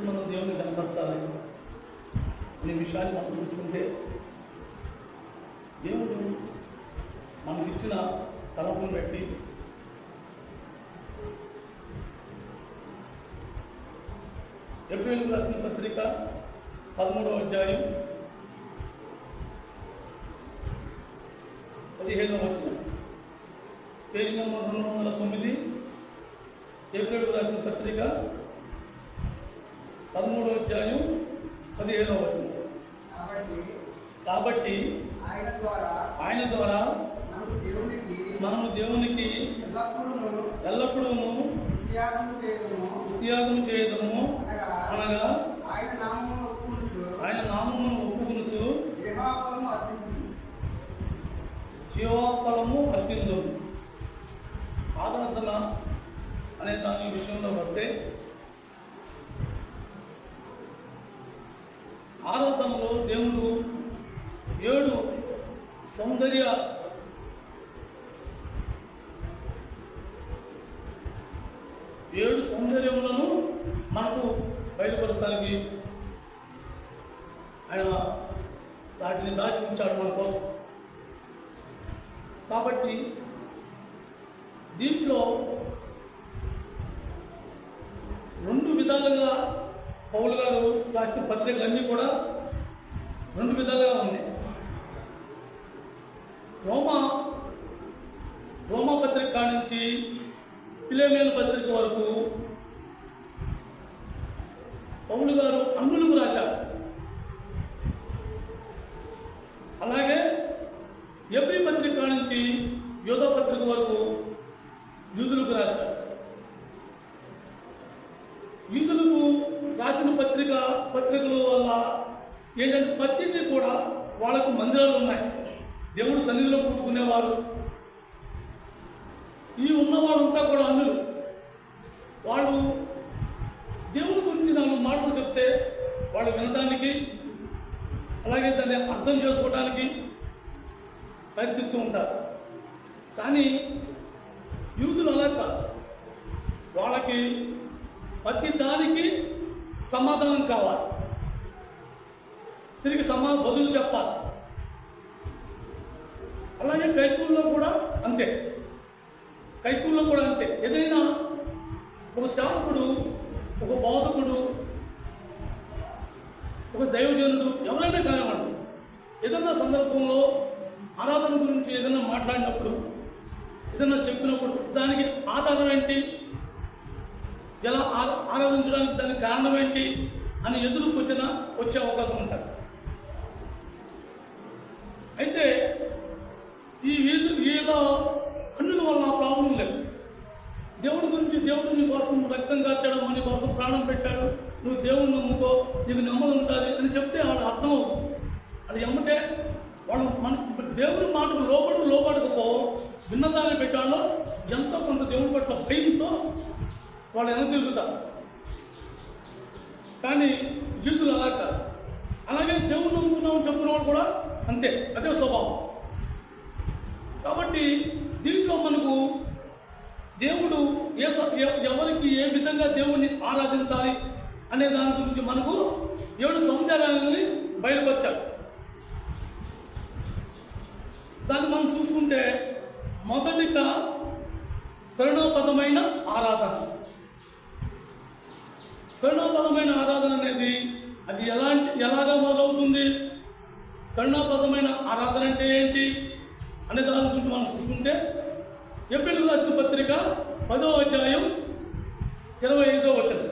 మనం దేవుని కనపరచాలి అనే విషయాన్ని మనం చూసుకుంటే, దేవుడు మనకిచ్చిన తలపును బట్టి ఎబ్రీయులకు రాసిన పత్రిక 13వ అధ్యాయం 15వ వచనం, పేజీ నంబర్ 209, ఎబ్రీయులకు రాసిన పత్రిక 13వ అధ్యాయం 15వ వచనం. కాబట్టి ఆయన ద్వారా మనము దేవునికి ఎల్లప్పుడూ ఉత్యాగం చేయదము, అనగా ఆయన నామమును ఒప్పుకొనుచు జీవఫలము అర్పించుము. ఆరాధన అనే దాని విషయంలో వస్తే, ఆరాధనలో దేవుడు 7 సౌందర్యములను మనకు బయలుపడటానికి ఆయన వాటిని దాచి ఉంచాడు మన కోసం. కాబట్టి దీంట్లో 2 విధాలుగా పౌలు గారు రాసిన పత్రికలన్నీ కూడా 2 విధాలుగా ఉన్నాయి. రోమా పత్రిక నుంచి ఫిలెమోను పత్రిక వరకు పౌలు గారు అన్యులకు రాశారు. అలాగే ఎబ్రీ పత్రిక నుంచి యోధా పత్రిక వరకు యూదులకు రాశారు. యూదులకు రాసిన పత్రికల వల్ల ఏంటంటే ప్రతిదీ కూడా వాళ్ళకు మందిరాలు ఉన్నాయి, దేవుడు సన్నిధిలో కూడుకునేవారు. ఈ ఉన్నవాళ్ళంతా కూడా అన్యులు. వాళ్ళు దేవుని గురించి 4 మాటలు చెప్తే వాళ్ళు వినడానికి, అలాగే దాన్ని అర్థం చేసుకోవడానికి ప్రయత్నిస్తూ ఉంటారు. కానీ యూదులు అలా కాదు. వాళ్ళకి ప్రతి దానికి సమాధానం కావాలి, తిరిగి బదులు చెప్పాలి. అలాగే క్రైస్తవుల్లో కూడా అంతే. ఏదైనా ఒక సేవకుడు, ఒక బోధకుడు, ఒక దైవజనుడు ఎవరైనా కానివ్వండి, ఏదైనా సందర్భంలో ఆరాధన గురించి ఏదైనా మాట్లాడినప్పుడు, ఏదైనా చెప్పినప్పుడు దానికి ఆధారం ఏంటి, ఎలా ఆరాధించడానికి దానికి కారణం ఏంటి అని ఎదురుకు వచ్చే అవకాశం ఉంటుంది. అయితే వీళ్ళ అన్యుల వల్ల ఆ ప్రాబ్లం లేదు. దేవుడి గురించి, దేవుడు నీ కోసం రక్తం కార్చాడు, నీ కోసం ప్రాణం పెట్టాడు, నువ్వు దేవుడిని నమ్ముకో, నీకు నెమ్మది ఉంటుంది అని చెప్తే వాడు అర్థం అవుతుంది. అది ఎమ్మటే వాళ్ళు మన దేవుడి మాటకు లోపడకపో విన్నదాన్ని పెట్టాలో ఎంతో కొంత దేవుడి పట్ల భయంతో వాళ్ళు వెనక తిరుగుతారు. కానీ యూదులు అలా కాదు. అలాగే దేవుడు నమ్ముకున్నామని చెప్పిన వాళ్ళు కూడా అంతే, అదే స్వభావం. కాబట్టి దీంట్లో మనకు దేవుడు ఎవరికి ఏ విధంగా దేవుణ్ణి ఆరాధించాలి అనే దాని గురించి మనకు 7 సౌందర్యాలని బయలుపరిచాడు. దాన్ని మనం చూసుకుంటే, మొదటిగా కరుణాపదమైన ఆరాధన. కరుణాపదమైన ఆరాధన అనేది అది ఎలాగా మొదలవుతుంది, కరుణాపదమైన ఆరాధన అంటే ఏంటి అనే దాని గురించి మనం చూసుకుంటే, ఎబ్రీయులకు రాసిన పత్రిక 10వ అధ్యాయం 25వ వచనం.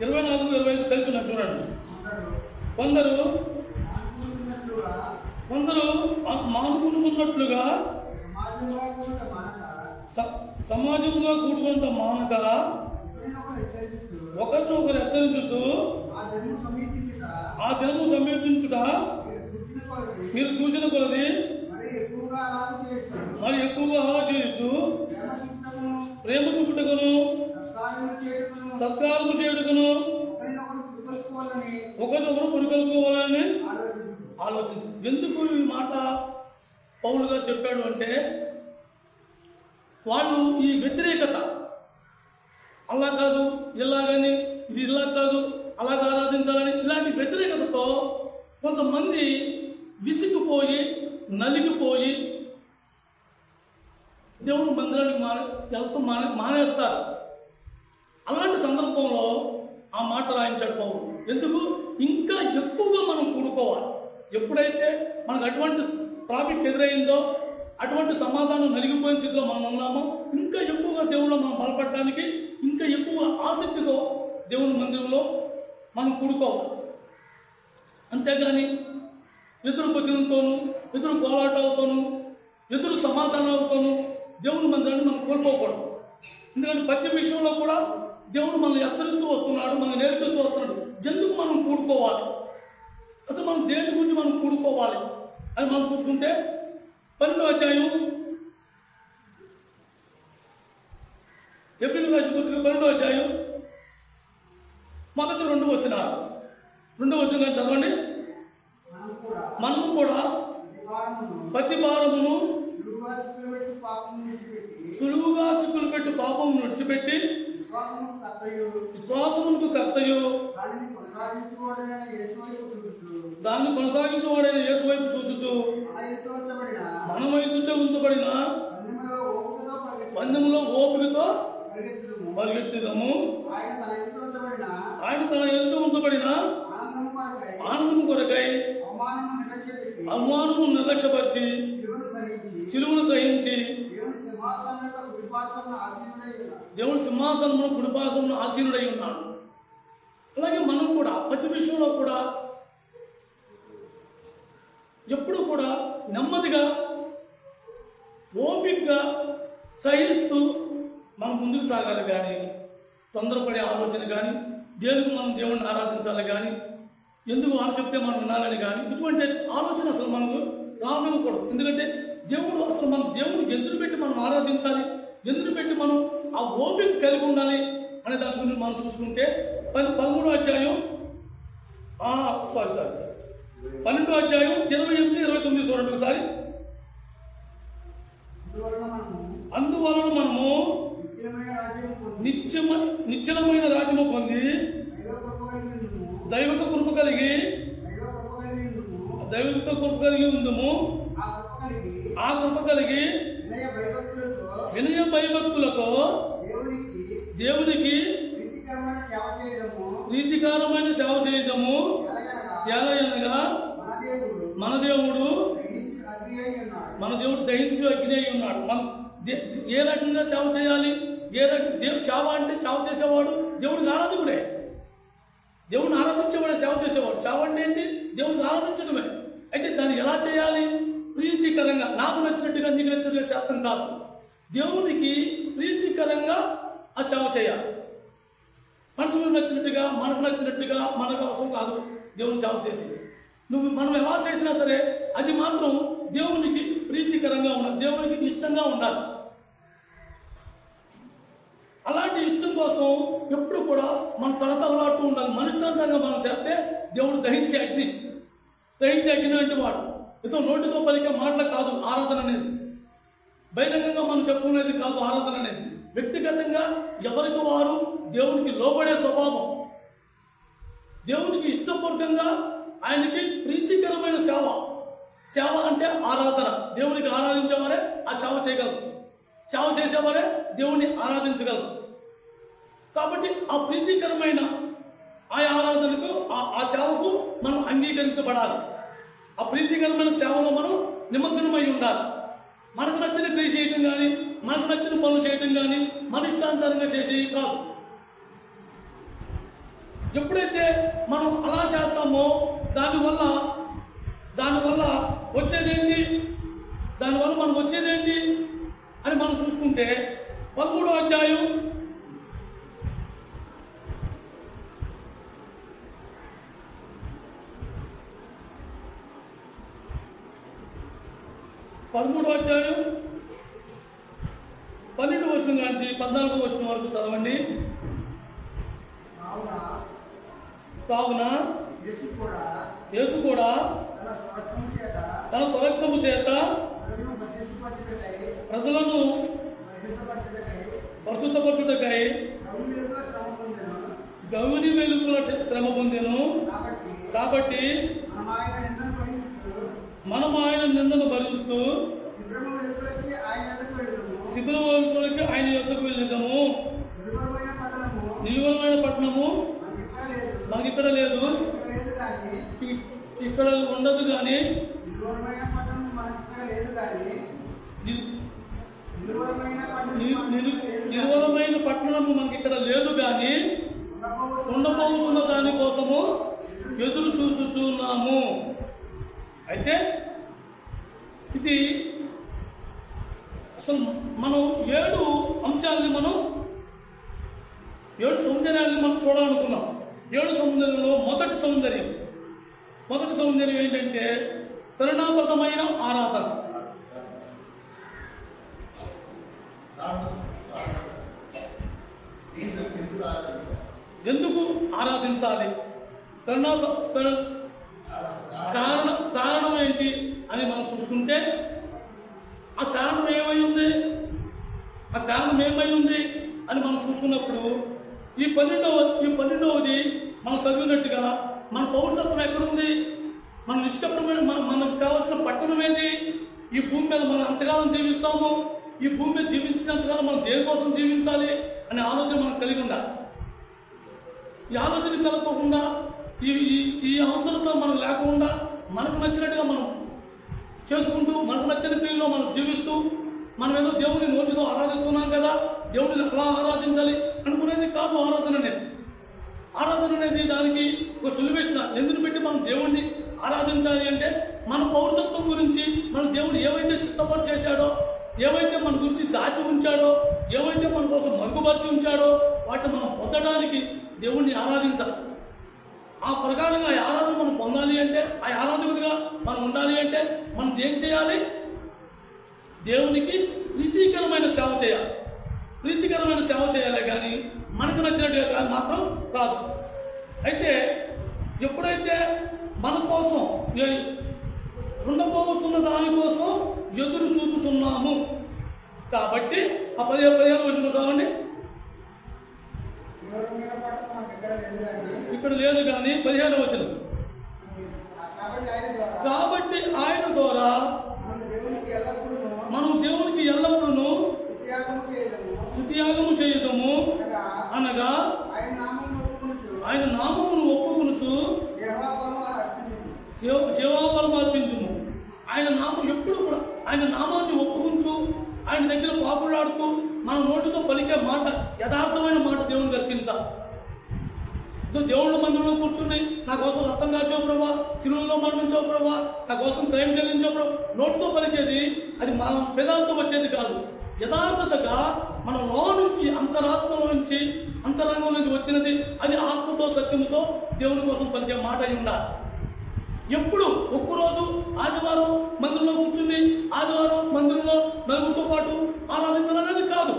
24-25 కలిసి ఉన్నారు చూడండి. కొందరు మానుకున్నట్లుగా సమాజంగా కూడుకుంట మానక ఒకరినొకరు హెచ్చరించుతూ ఆ దినము సమీపించుట మీరు చూసిన కొలది మరి ఎక్కువగా ఆలోచించు ప్రేమ చూపుటకును సత్కారము చేయుటకును ఒకరినొకరు పురికొల్పుకోవాలని ఆలోచించు. ఎందుకు ఈ మాట పౌలు గారు చెప్పాడు అంటే, వాళ్ళు ఈ వ్యతిరేకత, అలా కాదు ఇలాగని, ఇది ఇలా కాదు అలాగ ఆరాధించాలని, ఇలాంటి వ్యతిరేకతతో కొంతమంది విసిగిపోయి నలిగిపోయి దేవుని మందిరానికి వెళ్తూ మానేస్తారు. అలాంటి సందర్భంలో ఆ మాట రాయించాడు పౌలు. ఎందుకు? ఇంకా ఎక్కువగా మనం కూడుకోవాలి. ఎప్పుడైతే మనకు అటువంటి ట్రాఫిక్ ఎదురైందో, అటువంటి సమాధానం నలిగిపోయిన స్థితిలో మనం ఉన్నామో, ఇంకా ఎక్కువగా దేవుడు మనం బలపడడానికి ఇంకా ఎక్కువ ఆసక్తితో దేవుని మందిరంలో మనం కూడుకోవాలి. అంతేగాని ఎదురు క్వశ్చన్లతోనూ, ఎదురు పోరాటాలతోనూ, ఎదురు సమాధానాలతోనూ దేవుని మందిరాన్ని మనం కోల్పోకూడదు. ఎందుకంటే ప్రతి విషయంలో కూడా దేవుడు మనల్ని హెచ్చరిస్తూ వస్తున్నాడు, మనల్ని నేర్పిస్తూ వస్తున్నాడు. ఎందుకు మనం కూడుకోవాలి, అసలు మనం దేని గురించి మనం కూడుకోవాలి అని మనం చూసుకుంటే 12వ అధ్యాయం ఎబ్రిల్ రాసిన పత్రిక 12వ అధ్యాయం మొదటి 2 వచనాలు. 2వ వచనం చదవండి. మనము కూడా ప్రతి భారమును సులువుగా చిక్కులు పెట్టి పాపం విడిచిపెట్టి విశ్వాసమునకు కర్తయు దాన్ని కొనసాగించువాడైన యేసు వైపు చూచుచు మన వైపు ఉంచబడిన పందెములో ఓపికతో పరిగెత్తుదాము. ఆయన తన ఎదుట ఉంచబడిన ఆనందం కొరకై అవమానము నిర్లక్ష్యపరిచి సిలువను సహించి దేవుని సింహాసనమును కుడిపార్శ్వమున ఆసీనుడై ఉన్నాడు. అలాగే మనం కూడా ప్రతి విషయంలో కూడా ఎప్పుడు కూడా నెమ్మదిగా ఓపికగా సహిస్తూ మనం ముందుకు సాగాలి. కానీ తొందరపడే ఆలోచన కానీ, దేనికి మనం దేవుణ్ణి ఆరాధించాలి కానీ, ఎందుకు వాళ్ళు చెప్తే మనం వినాలని కానీ, ఇటువంటి ఆలోచన అసలు మనకు రానివ్వకూడదు. ఎందుకంటే దేవుడు అసలు మనం దేవుడికి ఎదురు పెట్టి మనం ఆరాధించాలి, ఎదురు పెట్టి మనం ఆ ఓపిక కలిగి ఉండాలి అనే దాని గురించి మనం చూసుకుంటే 13వ అధ్యాయం 12వ అధ్యాయం 28-29 చూడండి ఒకసారి. అందువలన మనము నిశ్చలమైన రాజ్యము పొంది దైవిక కృప కలిగి ఉందము. ఆ కృప కలిగి వినయ భయభక్తులతో దేవునికి ప్రీతికరమైన సేవ చేయడము. ఎలాగనగా మన దేవుడు దహించి అగ్ని అయి ఉన్నాడు. మనం ఏ రకంగా సేవ చేయాలి? దేవుడు సేవ అంటే సేవ చేసేవాడు దేవుడికి ఆరాధకుడే, దేవుడిని ఆరాధించేవాడే సేవ చేసేవాడు. సేవ అంటే ఏంటి? దేవుడిని ఆరాధించడమే. అయితే దాన్ని ఎలా చేయాలి? ప్రీతికరంగా, నాకు నచ్చినట్టుగా నీకు నచ్చినట్టుగా చేస్తాం కాదు, దేవునికి ప్రీతికరంగా ఆ సేవ చేయాలి. మనసుకు నచ్చినట్టుగా, మనకు నచ్చినట్టుగా, మనకు అవసరం కాదు దేవుని సేవ చేసి. మనం ఎలా చేసినా సరే అది మాత్రం దేవునికి ప్రీతికరంగా ఉండాలి, దేవునికి ఇష్టంగా ఉండాలి. అలాంటి ఇష్టం కోసం ఎప్పుడు కూడా మనం తలతలాడుతూ ఉండాలి. మనుష్యంగా మనం చేస్తే దేవుడు దహించే అగ్ని అంటే వాడు ఏదో నోటితో పలికే మాటలు కాదు ఆరాధన అనేది. బహిరంగంగా మనం చెప్పుకునేది కాదు ఆరాధన అనేది. వ్యక్తిగతంగా ఎవరికి వారు దేవునికి లోబడే స్వభావం, దేవునికి ఇష్టపూర్వకంగా ఆయనకి ప్రీతికరమైన సేవ అంటే ఆరాధన. దేవునికి ఆరాధించేవారే ఆ సేవ చేయగలరు, సేవ చేసేవారే దేవుని ఆరాధించగలరు. కాబట్టి ఆ ప్రీతికరమైన ఆ ఆరాధనకు ఆ సేవకు మనం అంగీకరించబడాలి. ఆ ప్రీతికరమైన సేవలో మనం నిమగ్నమై ఉండాలి. మనకు నచ్చిన క్రియ చేయటం కానీ, మనకు నచ్చిన పనులు చేయటం కానీ, మన ఇష్టానుసారంగా చేసేవి కాదు. ఎప్పుడైతే మనం అలా చేస్తామో దానివల్ల వచ్చేదేంటి, దానివల్ల మనం వచ్చేదేంటి అని మనం చూసుకుంటే 13వ అధ్యాయం 12వ అధ్యాయం 12వ వచనం నుంచి 14వ వచనం వరకు చదవండి. కావున యేసు కూడా తన స్వరక్తము చేత ప్రజలను పరిశుద్ధపరచుటకై గౌని వెలుగుల శ్రమ పొందెను. కాబట్టి మనం ఆయన నిందను భరిస్తూ శిబిరం వెలుపలికి ఆయన యొద్దకు వెళ్ళిదము. నిలువమైన పట్టణము మనకి ఇక్కడ లేదు, ఇక్కడ ఉండదు కానీ నిర్వలమైన పట్టణము మనకి ఇక్కడ లేదు కానీ ఉండబోతున్న దానికోసము ఎదురు చూస్తున్నాము. అయితే ఇది అసలు మనం 7 అంశాలని ఏడు సౌందర్యాన్ని మనం చూడాలనుకున్నాం. 7 సౌందర్యంలో మొదటి సౌందర్యం ఏంటంటే పరిణామబద్ధమైన ఆరాధన. ఎందుకు ఆరాధించాలి? కారణం ఏంటి అని మనం చూసుకుంటే ఆ కారణం ఏమై ఉంది అని మనం చూసుకున్నప్పుడు ఈ 12వది మనం చదివినట్టుగా మన పౌరసత్వం ఎక్కడుంది? మన నిష్కపటమైన మనకు కావాల్సిన పట్టణం ఏది? ఈ భూమి మీద మనం ఎంతకాలం జీవిస్తాము, ఈ భూమి మీద జీవించినంతకాలం మనం దేనికోసం జీవించాలి అనే ఆలోచన మనం కలిగి ఉండాలి. ఈ ఆలోచన కలగకుండా ఈ అవసరంలో మనం లేకుండా మనకు నచ్చినట్టుగా మనం చేసుకుంటూ మనకు నచ్చిన క్రియలో మనం జీవిస్తూ మనం ఏదో దేవుని నోటితో ఆరాధిస్తున్నాం కదా, దేవుడిని అలా ఆరాధించాలి అనుకునేది కాదు. ఆరాధన అనేది దానికి ఒక సొల్యూషన్. ఎందుకు పెట్టి మనం దేవుణ్ణి ఆరాధించాలి అంటే మన పౌరసత్వం గురించి మన దేవుడు ఏవైతే చిత్తపాటు చేశాడో, ఏవైతే మన గురించి దాచి ఉంచాడో, ఏవైతే మన కోసం మరుగుపరిచి ఉంచాడో వాటిని మనం పొందడానికి దేవుణ్ణి ఆరాధించాలి. ఆ ప్రకారంగా ఆ ఆరాధన మనం పొందాలి అంటే, ఆ ఆరాధకుడిగా మనం ఉండాలి అంటే మనం ఏం చేయాలి? దేవునికి ప్రీతికరమైన సేవ చేయాలి కానీ మనకు నచ్చినట్టుగా మాత్రం కాదు. అయితే ఎప్పుడైతే మన కోసం ఉండబోతున్న దానికోసం ఎదురు చూపుతున్నాము కాబట్టి ఆ 15 వచ్చిన కావండి ఇక్కడ లేదు కానీ 15 వచ్చిన. కాబట్టి ఆయన ద్వారా మనం దేవునికి ఎల్లప్పుడూ స్తుతియాగము చేయదము అనగా ఆయన నామమును ఒప్పుకొనుచు జీవాబలము అర్పించుము. ఆయన నామం ఎప్పుడు కూడా ఆయన నామాన్ని ఒప్పుకుంటూ ఆయన దగ్గర పాపులాడుతూ మన నోటితో పలికే మాట యథార్థమైన మాట దేవునికి అర్పించాలి. దేవుళ్ళ మందిరంలో కూర్చుని నా కోసం రక్తం కాచావు ప్రభా, చిరువులో మరణించావు ప్రభా, నా కోసం క్రైమ్ చెల్లించావు ప్రభా, నోటితో పలికేది అది మన పెదాలతో వచ్చేది కాదు. యథార్థతగా మన నుంచి అంతరాత్మలో నుంచి అంతరంగం నుంచి వచ్చినది అది ఆత్మతో సత్యముతో దేవుని కోసం పలికే మాట అయి ఉండాలి. ఎప్పుడు ఒక్కరోజు ఆదివారం మందిరంలో కూర్చుని ఆదివారం మందిరంలో నలుగురితో పాటు ఆరాధించాలనేది కాదు.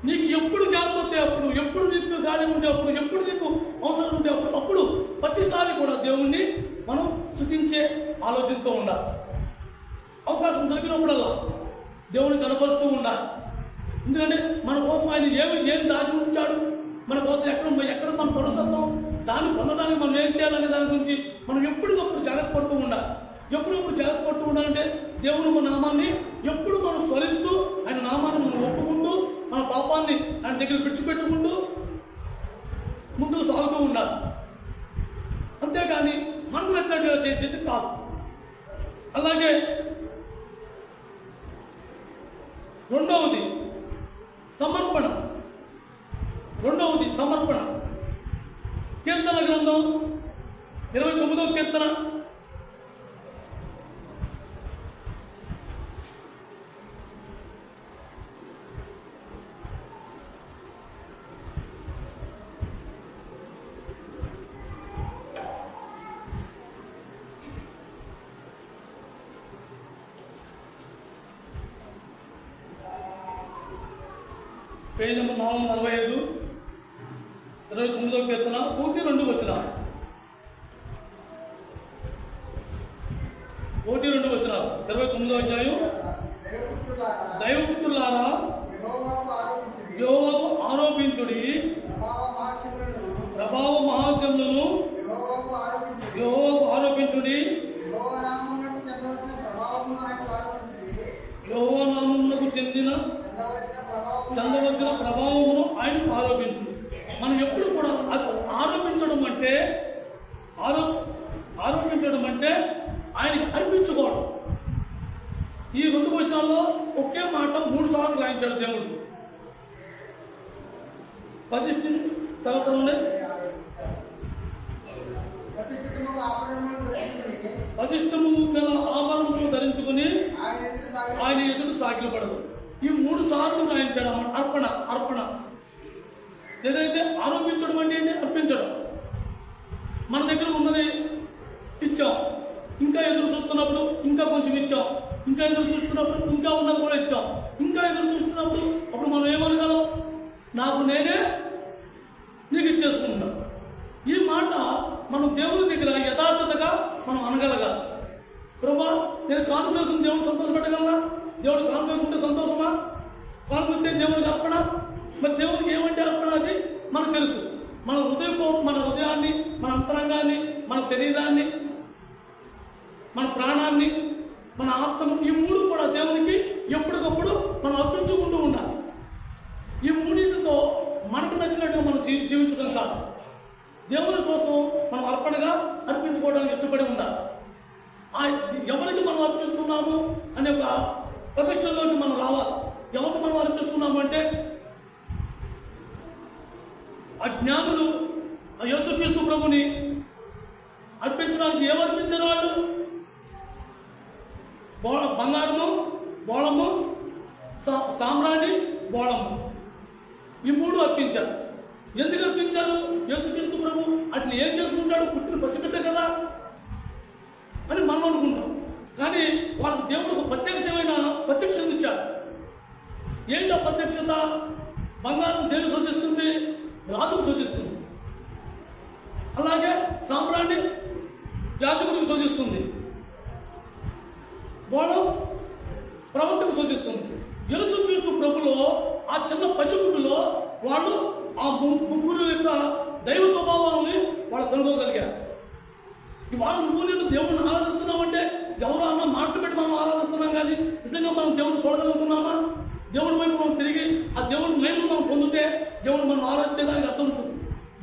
నీకు ఎప్పుడు జ్ఞానం వస్తే అప్పుడు, ఎప్పుడు నీకు గాలి ఉంటే అప్పుడు, ఎప్పుడు నీకు అవసరం ఉంటే అప్పుడు ప్రతిసారి కూడా దేవుణ్ణి మనం స్తుతించే ఆలోచనతో ఉండాలి. అవకాశం దొరికినప్పుడల్లా దేవుని కనపరుస్తూ ఉండాలి. ఎందుకంటే మన కోసం ఆయన ఏమి దాచి ఉంచాడు, మన కోసం ఎక్కడ మన పరుసత్వం దాన్ని పొందడానికి మనం ఏం చేయాలనే దాని గురించి మనం ఎప్పటికప్పుడు జాగ్రత్త పడుతూ ఉండాలి. ఎప్పుడప్పుడు జాగ్రత్త పడుతూ ఉండాలంటే దేవుని నామాన్ని ఎప్పుడు మనం స్మరిస్తూ ఆయన నామాన్ని మనం ఒప్పుకుంటూ మన పాపాన్ని ఆయన దగ్గర విడిచిపెట్టుకుంటూ ముందుకు సాగుతూ ఉండాలి. అంతేగాని మనకు నచ్చినట్టుగా చేసేది కాదు. అలాగే రెండవది సమర్పణ. కీర్తన గ్రంథం 29వ కీర్తన పేజ్ నెంబర్ 445 29వ కీర్తన పూర్తి 2 వచనాలు. 29వ అధ్యాయం. దైవపుత్రులారా యెహోవాకు ఆరోపించుడి, ప్రభావ మహాశములను యెహోవాకు ఆరోపించుడి, యెహోవా నామమునకు చెందవలసిన ప్రభావమును ఆయనకు ఆరోపించు. మనం ఎప్పుడు కూడా ఆరోపించడం అంటే ఆయనకి అర్పించుకోవడం. ఈ 2 వచనాల్లో ఒకే మాట 3 సార్లు రాయించాడు దేవుడు. ప్రతిష్టము గల ఆభరణములు ధరించుకుని ఆయన ఎదురు సాగిలపడదు. ఈ 3 సార్లు రాయించాడు అర్పణ. ఏదైతే ఆరోపించడం అంటే ఏంటి? అర్పించడం. మన దగ్గర ఉన్నది ఇచ్చాం, ఇంకా ఎదురు చూస్తున్నప్పుడు ఇంకా కొంచెం ఇచ్చాం, ఇంకా ఎదురు చూస్తున్నప్పుడు ఇంకా ఉన్నది కూడా ఇచ్చాం, ఇంకా ఎదురు చూస్తున్నప్పుడు అప్పుడు మనం ఏమనగలం? నాకు నేనే నీకు ఇచ్చేసుకుంటాం. ఈ మాట మనం దేవుని దగ్గర యథార్థతగా మనం అనగలగాలి. ప్రభా, నేను కానుక వేసుకుని దేవుడు సంతోషపెట్టగలనా? దేవుడు కానుక వేసుకుంటే సంతోషమా? కానుక వస్తే దేవుడికి అర్పణ. మరి దేవుడికి ఏమంటే అర్పణ? అది మనకు తెలుసు. మన హృదయాన్ని, మన అంతరంగాన్ని, మన శరీరాన్ని, మన ప్రాణాన్ని, మన ఆత్మను, ఈ 3 కూడా దేవునికి ఎప్పటికప్పుడు మనం అర్పించుకుంటూ ఉండాలి. ఈ 3తో మనకు నచ్చినట్టుగా మనం జీవించడం కాదు. దేవుని కోసం మనం అర్పణగా అర్పించుకోవడానికి ఇష్టపడి ఉండాలి. ఎవరికి మనం అర్పిస్తున్నాము అనే ఒక ప్రత్యక్షంలోకి మనం రావాలి. ఎవరికి మనం అర్పిస్తున్నాము అంటే అజ్ఞానులు యేసుక్రీస్తు ప్రభుని అర్పించడానికి ఏమర్పించిన వాళ్ళు? బంగారము, బోళము, సామ్రాణి, బోళము, ఈ 3 అర్పించారు. ఎందుకు అర్పించారు? యేసుక్రీస్తు ప్రభు అట్లా ఏం చేసుకుంటాడు? పుట్టిన పసిబిడ్డ కదా అని మనం అనుకుంటాం. కానీ వాళ్ళకి దేవుడు ఒక ప్రత్యక్షత ఇచ్చాడు. ఏంటి ఆ ప్రత్యక్షత? బంగారం దేనికి సూచిస్తుంది? రాజుకు సూచిస్తుంది. అలాగే సామ్రాణి యాజకుడికి సూచిస్తుంది, బోళం ప్రవక్తకు సూచిస్తుంది. యేసుక్రీస్తు ప్రభులో ఆ చిన్న పసిగుడ్డులో వాళ్ళు ఆ 3 యొక్క దైవ స్వభావాన్ని వాళ్ళు కనుగోగలిగారు. ఇవాళ నువ్వు నేను దేవుడిని ఆరాధిస్తున్నామంటే ఎవరు అన్న మాటలు పెట్టి మనం ఆరాధిస్తున్నాం, కానీ నిజంగా మనం దేవుడిని చూడగలుగుతున్నామా? దేవుడి వైపు మనం తిరిగి ఆ దేవుడి మహిమను మనం పొందితే దేవుడు మనం ఆరాధించేదానికి అర్థం ఉంటుంది.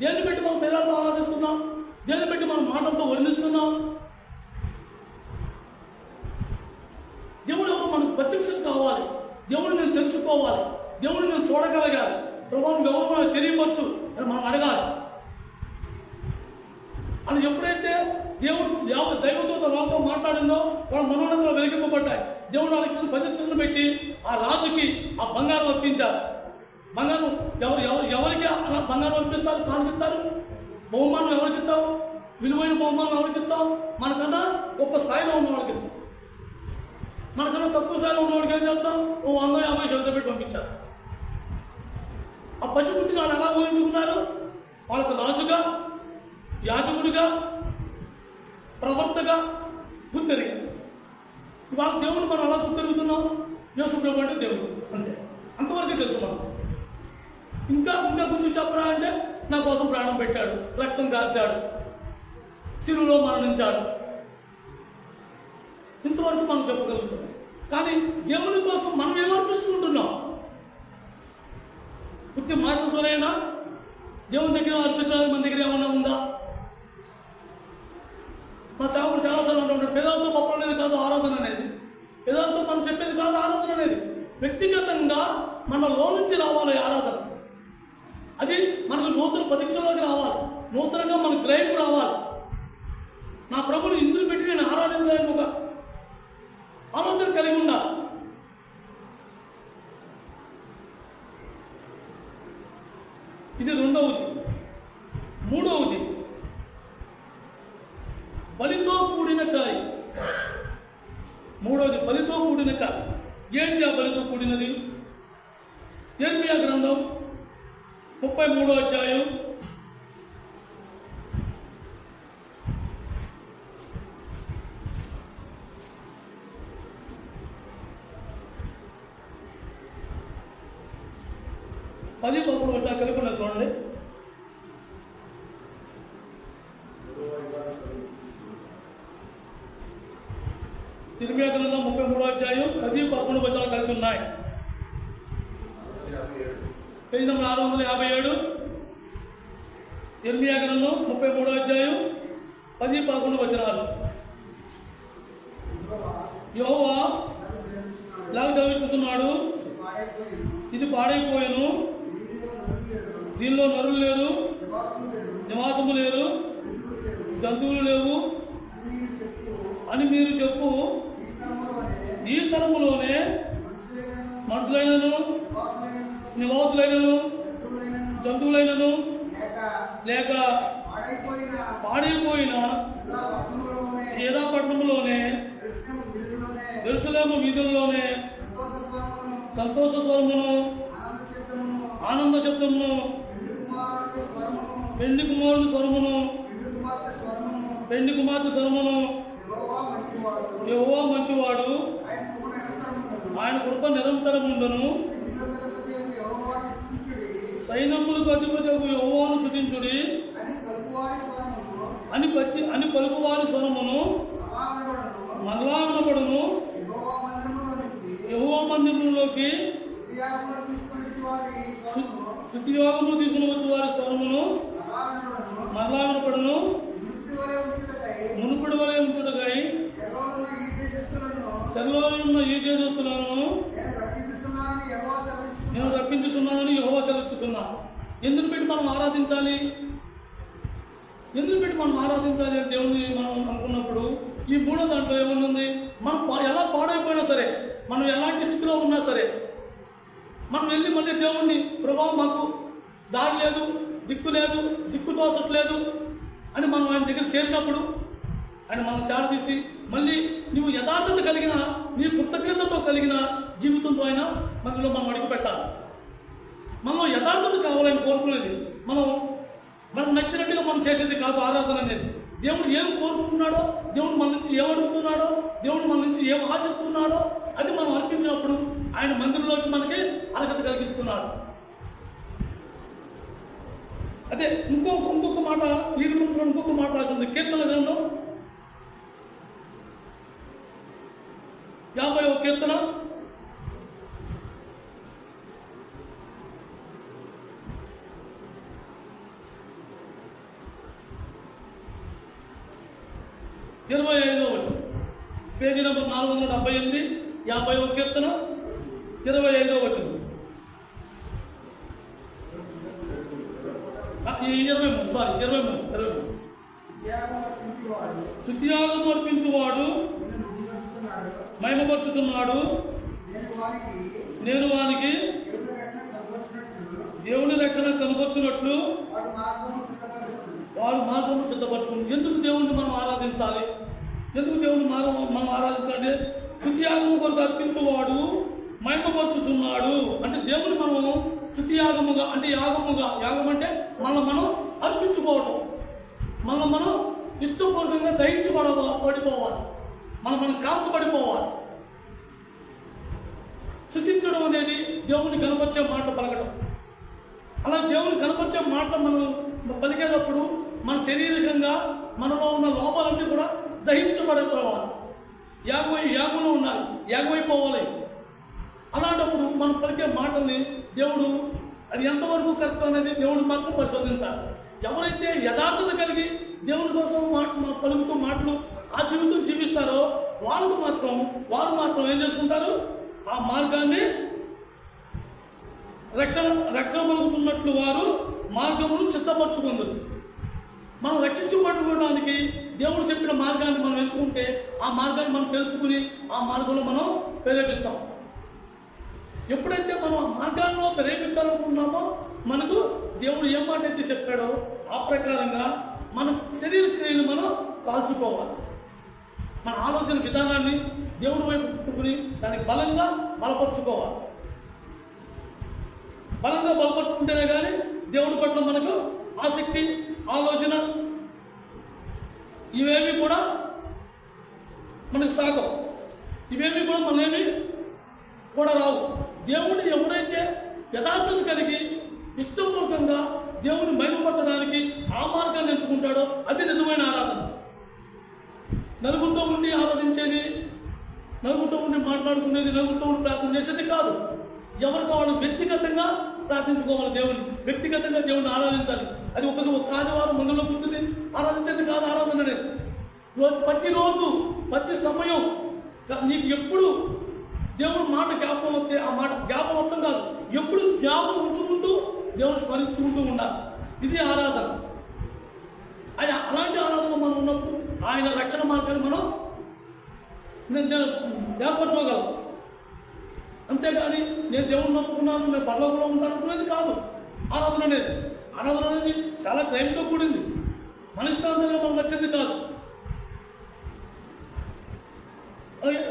దేన్ని పెట్టి మనం పేదలతో ఆరాధిస్తున్నాం? దేన్ని పెట్టి మనం మాటలతో వర్ణిస్తున్నాం? దేవుడు ఎవరు? మనకు ప్రత్యక్షత కావాలి. దేవుడిని నేను తెలుసుకోవాలి, దేవుడిని నేను చూడగలగాలి. ప్రభావం ఎవరు మనకు తెలియవచ్చు అని మనం అడగాలి. అని ఎప్పుడైతే దైవంతో వాళ్ళతో మాట్లాడిందో వాళ్ళ మనోనంలో వెలిగింపబడ్డాయి. దేవుడు వాళ్ళకి ఇచ్చిన ప్రతిష్టను పెట్టి ఆ రాజుకి ఆ బంగారం అర్పించారు. బంగారం ఎవరికి అలా బంగారం అర్పిస్తారు? కానుకిస్తారు. బహుమానం ఎవరికి ఇస్తావు? విలువైన బహుమానం ఎవరికి ఇస్తావు? మనకన్నా గొప్ప స్థాయిలో ఉన్న వాళ్ళకి ఇస్తాం. మనకన్నా తక్కువ స్థాయిలో ఉన్న వాడికి ఏం చేస్తాం? 150 శబ్దం పెట్టి పంపించారు. ఆ పశువుని వాళ్ళు ఎలా ఊహించుకున్నారు? వాళ్ళకు రాజుగా, యాజకుడిగా, ప్రవర్తగా గుర్తెరిగారు. వాళ్ళ దేవుని మనం అలా గుర్తెరుగుతున్నాం. యేసు ప్రభు అంటే దేవుడు, అంతే. అంతవరకే తెలుసు మనం. ఇంకా కొంచెం చెప్పరా అంటే నా కోసం ప్రాణం పెట్టాడు, రక్తం కార్చాడు, శిలువలో మరణించాడు. ఇంతవరకు మనం చెప్పగలుగుతాం. కానీ దేవుని కోసం మనం ఏమర్పించుకుంటున్నాం? పుట్టి మాటలతోనైనా దేవుని దగ్గర అర్పించడానికి మన దగ్గర ఏమన్నా ఉందా? మా సేవకుడు చాలాసార్లు అంటుంటాడు, పేదలతో పప్ప అనేది కాదు ఆరాధన అనేది, పేదలతో మనం చెప్పేది కాదు ఆరాధన అనేది. వ్యక్తిగతంగా మనలో నుంచి రావాలి ఆరాధన. అది మనకు నూతన ప్రతిక్షలోకి రావాలి, నూతనంగా మన గ్రహింపు రావాలి. నా ప్రభుని ఇందులో పెట్టి నేను ఆరాధించాలని ఒక ఆలోచన కలిగి ఉండాలి. ఇది 2వది. 3వది బలితో కూడిన కాయ. 3వది బలితో కూడిన కాయ. ఏంటి ఆ బలితో కూడినది? యెర్మీయా గ్రంథం 33వ అధ్యాయం 33వ 10, 11 వచ్చిన కలిపి ఉన్నాయి చూడండి. ఇర్మియా గ్రంథం 33వ అధ్యాయం 10, 11 వచనాలు కలిసి ఉన్నాయి. Page number 657. ఇర్మియా గ్రంథం 33వ అధ్యాయం 10, 11 వచనాలు. యెహోవా ఇలాగ చదివిస్తున్నాడు, ఇది పాడైపోయాను, దీనిలో నరులు లేరు, నివాసము లేరు, జంతువులు లేవు అని మీరు చెప్పు. ఈ స్థలములోనే మనుషులైనను, నివాసులైనను, జంతువులైనను లేక పాడైపోయిన ఏదా పట్టణంలోనే, యెరూషలేము వీధుల్లోనే సంతోష స్వరమును, ఆనంద శబ్దమును, పెండి కుమారుని స్వరమును, పెండి కుమార్తె స్వరమును, యెహోవా మంచివాడు, ఆయన కృప నిరంతరముండును, సైన్యములకు అధిపతియగు యెహోవాను స్తుతించుడి అని పలుకువారి స్వరమును మరలా వినబడును. యెహోవా మందిరంలోకి స్తుతియోగము తీసుకుని వచ్చి వారి స్వరమును మరలా వినపడును. మునుపటి వలె ఉంచుటకై చెరలో ఉన్న ఈ దేశస్తులను నేను రప్పించుతున్నానని యెహోవా సెలవిస్తున్నాను. ఎందుకు పెట్టి మనం ఆరాధించాలి? ఎందుకు పెట్టి మనం ఆరాధించాలి అని దేవుని మనం అనుకున్నప్పుడు ఈ మూడో దాంట్లో ఏమనుంది? మనం ఎలా పాడైపోయినా సరే, మనం ఎలాంటి స్థితిలో ఉన్నా సరే, మనం వెళ్ళి మళ్ళీ దేవుణ్ణి, ప్రభా మాకు దారి లేదు, దిక్కు లేదు, దిక్కు తోసట్లేదు అని మనం ఆయన దగ్గర చేరినప్పుడు ఆయన మనం చేరదీసి మళ్ళీ నువ్వు యథార్థత కలిగిన, నీ కృతజ్ఞతతో కలిగిన జీవితంతో అయినా మనలో మనం అడుగు పెట్టాలి. మనం యథార్థత కావాలని కోరుకునేది, మనకు నచ్చినట్టుగా మనం చేసేది కాదు ఆరాధన అనేది. దేవుడు ఏం కోరుకుంటున్నాడో, దేవుడు మన నుంచి ఏం అడుగుతున్నాడో, దేవుడు మన నుంచి ఏం ఆశిస్తున్నాడో అది మనం అర్పించినప్పుడు ఆయన మందిరంలోకి మనకి అర్హత కలిగిస్తున్నాడు. అదే ఇంకొక మాట, ఈ గ్రంథంలో ఇంకొక మాట రాసింది. కీర్తన గ్రంథం 50వ కీర్తన 25వ వచనం, పేజీ నెంబర్ 478, 50వ కీర్తన 25వ వచనం. 23. స్తుతియాగము అర్పించువాడు మహిమపరుచుతున్నాడు, నేను వానికి దేవుని రక్షణ కనపరుచున్నట్లు వారు మార్గము సిద్ధపరచుకుంది. ఎందుకు దేవుణ్ణి మనం ఆరాధించాలి? ఎందుకు దేవుని మనం ఆరాధించాలి? స్తుతియాగము కొరకు అర్పించువాడు మహిమపరుచుతున్నాడు అంటే దేవుని మనం స్తుతియాగముగా, అంటే యాగం అంటే మనం అర్పించుకోవటం, మనం ఇష్టపూర్వకంగా దహించబడిపోవాలి, మనం కాల్చబడిపోవాలి. స్తుతించడం అనేది దేవుని కనపరిచే మాట పలకడం. అలా దేవుని కనపరిచే మాట మనం పలికేటప్పుడు మన శారీరకంగా మనలో ఉన్న లోపాలన్నీ కూడా దహించబడిపోవాలి. యాగంలో ఉండాలి, యాగమైపోవాలి. అలాంటప్పుడు మనం పలికే మాటల్ని దేవుడు అది ఎంతవరకు కరెక్ట్ అనేది దేవుడు మాత్రం పరిశోధించాలి. ఎవరైతే యథార్థత కలిగి దేవుని కోసం పలుకుతూ మాటలు ఆ జీవితం జీవిస్తారో వారు మాత్రం ఏం చేసుకుంటారు? ఆ మార్గాన్ని రక్షణ పలుకుతున్నట్లు వారు మార్గమును సిద్ధపరచుకుందరు. మనం రక్షించబడుకోవడానికి దేవుడు చెప్పిన మార్గాన్ని మనం ఎంచుకుంటే ఆ మార్గాన్ని మనం తెలుసుకుని ఆ మార్గంలో మనం ప్రేరేపిస్తాం. ఎప్పుడైతే మనం ఆ మార్గాల్లో ప్రేరేపించాలనుకుంటున్నామో మనకు దేవుడు ఏ మాట అయితే చెప్పాడో ఆ ప్రకారంగా మన శరీర క్రియలు మనం కాల్చుకోవాలి. మన ఆలోచన విధానాన్ని దేవుడి వైపు పుట్టుకుని దానికి బలపరుచుకోవాలి. బలంగా బలపరుచుకుంటేనే కానీ దేవుడి పట్ల మనకు ఆసక్తి, ఆలోచన ఇవేమి కూడా మనకు సాగవు. ఇవేమి కూడా మనమేమి కూడా రావు. దేవుడిని ఎవరైతే యథార్థత కలిగి ఇష్టపూర్వకంగా దేవుని మహిమపరచడానికి ఆ మార్గాన్ని ఎంచుకుంటాడో అది నిజమైన ఆరాధన. నలుగురితో ఉండి ఆరాధించేది, నలుగురితో ఉండి మాట్లాడుకునేది, నలుగురితో ఉండి ప్రార్థన చేసేది కాదు. ఎవరికి వాళ్ళు వ్యక్తిగతంగా ప్రార్థించుకోవాలి, దేవుని వ్యక్తిగతంగా దేవుని ఆరాధించాలి. అది ఒక ఆదివారం మందులో కూర్చుని ఆరాధించేది కాదు ఆరాధన అనేది. ప్రతిరోజు ప్రతి సమయం నీకు ఎప్పుడు దేవుడు మాట జ్ఞాపకం వస్తే ఆ మాట జ్ఞాపకం మొత్తం కాదు, ఎప్పుడు జ్ఞాపకం ఉంచుకుంటూ దేవుడు స్మరించుకుంటూ ఉండాలి. ఇది ఆరాధన. ఆయన అలాంటి ఆరాధన మనం ఉన్నప్పుడు ఆయన రక్షణ మార్గాన్ని మనం ఏర్పరచుకోగలం. అంతేగాని నేను దేవుడిని నమ్ముకున్నాను, నేను పరలోకంలో ఉంటాను అనుకునేది కాదు ఆరాధన అనేది. ఆరాధన అనేది చాలా క్రైమ్తో కూడింది, మన ఇష్టాంతంగా మనకు నచ్చింది కాదు.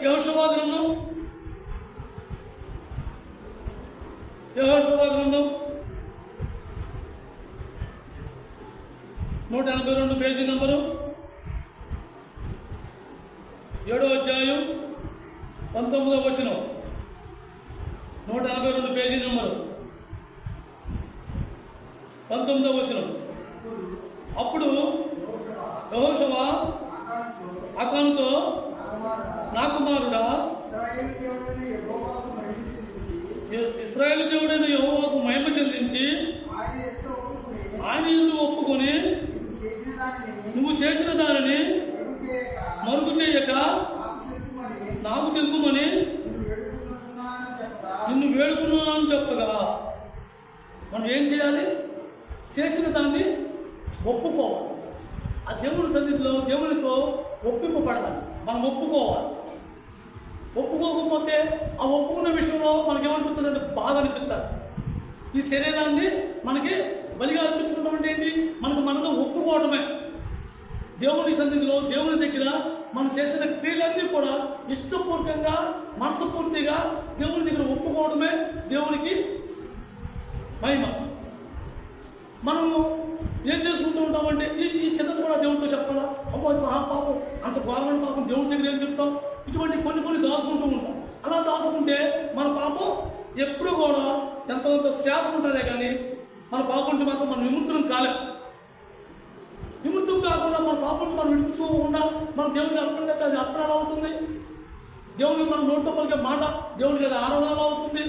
యెహోషువ గ్రంథం 182 పేజీ నంబరు 7వ అధ్యాయం 19వ వచనం. 182 పేజీ నంబరు 19వ వచనం. అప్పుడు యెహోషువ అకానుతో, నా కుమారుడా, ఇశ్రాయేలు దేవుడైన యెహోవాకు మహిమ చెల్లించి ఆయన యందు ఒప్పుకొని నువ్వు చేసిన దానిని మరుగు చేయక నాకు తెలుపుమని నిన్ను వేడుకున్నాను చెప్పగా, మనం ఏం చేయాలి? చేసిన దాన్ని ఒప్పుకోవాలి. ఆ దేవుని సన్నిధిలో దేవునితో ఒప్పింపబడాలి. మనం ఒప్పుకోవాలి. ఒప్పుకోకపోతే ఆ ఒప్పుకున్న విషయంలో మనకేమనిపిస్తుందంటే బాధ అనిపిస్తుంది. ఈ శరీరాన్ని మనకి బలిగా అనిపించుకోవడం అంటే ఏంటి? మనతో ఒప్పుకోవడమే. దేవుని సన్నిధిలో దేవుని దగ్గర మనం చేసిన క్రియలన్నీ కూడా ఇష్టపూర్వకంగా మనస్ఫూర్తిగా దేవుని దగ్గర ఒప్పుకోవడమే దేవునికి మహిమ. మనము ఏం చేసుకుంటూ ఉంటామంటే ఈ చిన్నది కూడా దేవుడితో చెప్పాలా? అబ్బో పాపం, అంత ఘోరమైన పాపం దేవుడి దగ్గర ఏం చెప్తాం? ఇటువంటి కొన్ని దాచుకుంటూ ఉంటాం. అలా దాచుకుంటే మన పాపం ఎప్పుడు కూడా ఎంత శాసం ఉంటుందే కానీ మన పాపంకి మాత్రం మనం విముక్తులం కాలేదు. విముక్తం కాకుండా మన పాపంకి మనం విడిపించుకోకుండా మన దేవుడికి అర్పణ అది అర్పణ ఎలా అవుతుంది? దేవుడికి మనం నోటితో పలికే మాట దేవుడికి అది ఆరాధన ఎలా అవుతుంది?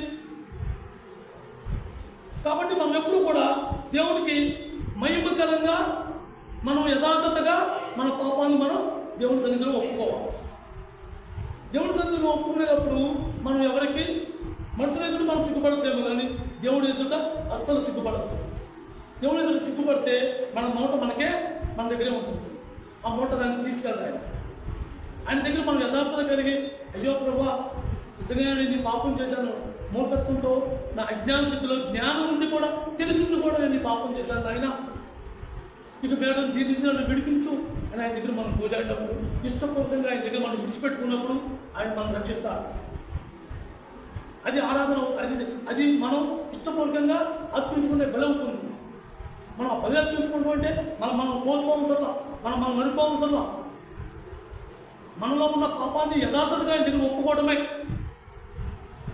కాబట్టి మనం ఎప్పుడు కూడా దేవునికి మహిమకరంగా మనం యథార్థతగా మన పాపాన్ని మనం దేవుని సన్నిధిలో ఒప్పుకోవాలి. దేవుని సన్నిధిలో ఒప్పుకునేటప్పుడు మనం ఎవరికి మనుషుల ఎదుట మనం సిగ్గుపడచ్చేమో కానీ దేవుడి ఎదుట అస్సలు సిగ్గుపడదు. దేవుడి ఎదుట సిగ్గుపడితే మన మూట మన దగ్గరే ఉంటుంది. ఆ మూట దాన్ని తీసుకెళ్తాయి. ఆయన దగ్గర మనం యథార్థత కలిగి, అయ్యో ప్రభువా, నిజంగా నేను పాపం చేశాను, మూర్ఖత్వంతో నా అజ్ఞాన స్థితిలో జ్ఞానం ఉండి కూడా తెలుసుండి కూడా నేను పాపం చేశాను, ఆయన ఇక మేడం దీనికి నన్ను విడిపించు అని ఆయన దగ్గర మనం పూజాడినప్పుడు, ఇష్టపూర్వకంగా ఆయన దగ్గర మనం విడిచిపెట్టుకున్నప్పుడు ఆయన మనం రక్షిస్తారు. అది ఆరాధన. అది మనం ఇష్టపూర్వకంగా అర్పించుకునే బలి అవుతుంది. మనం ఆ బలి అర్పించుకుంటాం అంటే మనం కోసుకోవసరలా, మనం నడుపుకోవసరలా. మనలో ఉన్న పాపాన్ని యథార్థతగా ఆయన దగ్గర ఒప్పుకోవడమే.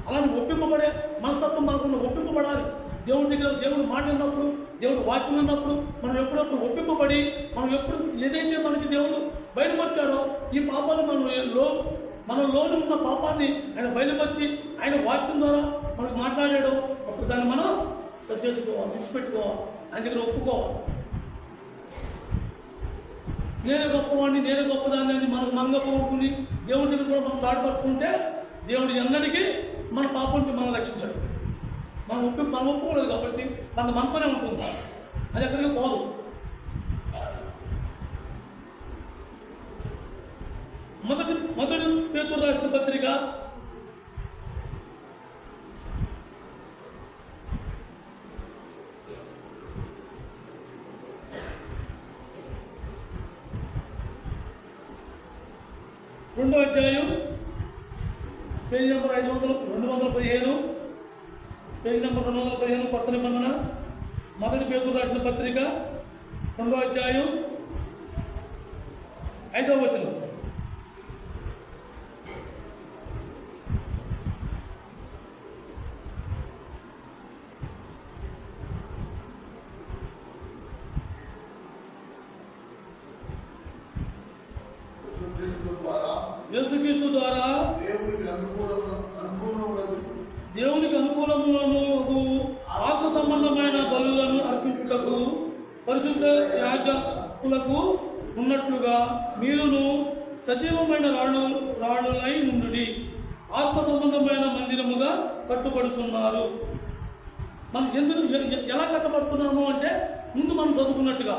అలాంటి ఒప్పింపబడే మనస్తత్వం మనకున్న ఒప్పింపబడాలి. దేవుడి దగ్గర దేవుడు మాట విన్నప్పుడు, దేవుడు వాక్యం విన్నప్పుడు మనం ఎప్పుడప్పుడు ఒప్పింపబడి, మనం ఎప్పుడు ఏదైతే మనకి దేవుడు బయలుపరిచాడో ఈ పాపాన్ని మనలోని ఉన్న పాపాన్ని ఆయన బయలుపరిచి ఆయన వాక్యం ద్వారా మనకు మాట్లాడాడో అప్పుడు దాన్ని మనం సరి చేసుకోవాలి, విడిచిపెట్టుకోవాలి, ఆయన దగ్గర ఒప్పుకోవాలి. నేనే గొప్పవాడిని, నేనే గొప్పదాన్ని అని మనగా పోగొట్టుకుని దేవుడి దగ్గర కూడా మనం సాటుపరుచుకుంటే దేవుడు ఎన్నటికీ మన పాపం నుంచి మనం రక్షించాడు. మనం ఒప్పుకోలేదు కాబట్టి మనతోనే ఉంటుంది, అది ఎక్కడికి పోదు. మొదటి పేతురు రాసిన పత్రిక 2వ అధ్యాయం పేజీ నెంబర్ 215, పేజీ నెంబర్ 215 కొత్త నిబంధన. మొదటి పేతురు రాసిన పత్రిక 2వ అధ్యాయం 5వ వచనం. యేసుక్రీస్తు ద్వారా దేవునికి అనుకూలములను ఆత్మ సంబంధమైన బలులను అర్పించుటకు పరిశుద్ధ యాజకులకు ఉన్నట్లుగా మీరును సజీవమైన రాళ్ళులై నుండి ఆత్మ సంబంధమైన మందిరముగా కట్టుబడుతున్నారు. మనం ఎందుకు ఎలా కట్టబడుతున్నాము అంటే ముందు మనం చదువుకున్నట్టుగా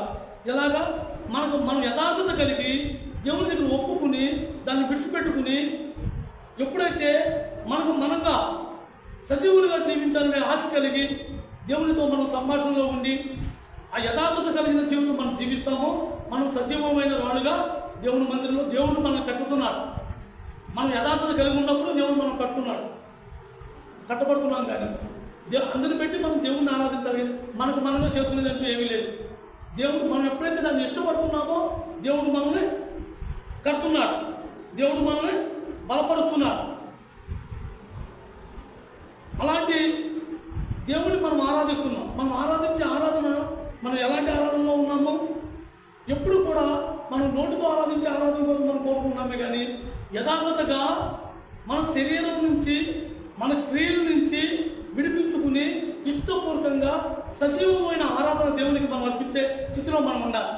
ఎలాగా మనం యథార్థత కలిగి దేవుని దగ్గర ఒప్పుకుని దాన్ని విడిచిపెట్టుకుని ఎప్పుడైతే మనంగా సజీవులుగా జీవించాలనే ఆశ కలిగి దేవునితో మనం సంభాషణలో ఉండి ఆ యథార్థత కలిగిన జీవితం మనం జీవిస్తామో మనం సజీవమైన రాళ్ళుగా దేవుని మందిరంలో దేవుడు మనం కట్టుతున్నాడు. మనం యథార్థత కలిగి ఉన్నప్పుడు దేవుడు మనం కట్టబడుతున్నాం. కానీ అందరిని పెట్టి మనం దేవుడిని ఆరాధించాలి. మనగా చేసుకునేది అంటూ ఏమీ లేదు. దేవుడు మనం ఎప్పుడైతే దాన్ని ఇష్టపడుతున్నామో దేవుడు మనల్ని కడుతున్నాడు, దేవుడు మనల్ని బలపరుస్తున్నాడు. అలాంటి దేవుడిని మనం ఆరాధిస్తున్నాం. మనం ఆరాధించే ఆరాధన మనం ఎలాంటి ఆరాధనలో ఉన్నామో ఎప్పుడు కూడా మనం నోటితో ఆరాధించే ఆరాధన కోసం మనం కోరుకుంటున్నామే. కానీ యథార్థతగా మన శరీరం నుంచి మన క్రియల నుంచి విడిపించుకుని ఇష్టపూర్వకంగా సజీవమైన ఆరాధన దేవునికి మనం అర్పించే స్థితిలో మనం ఉండాలి.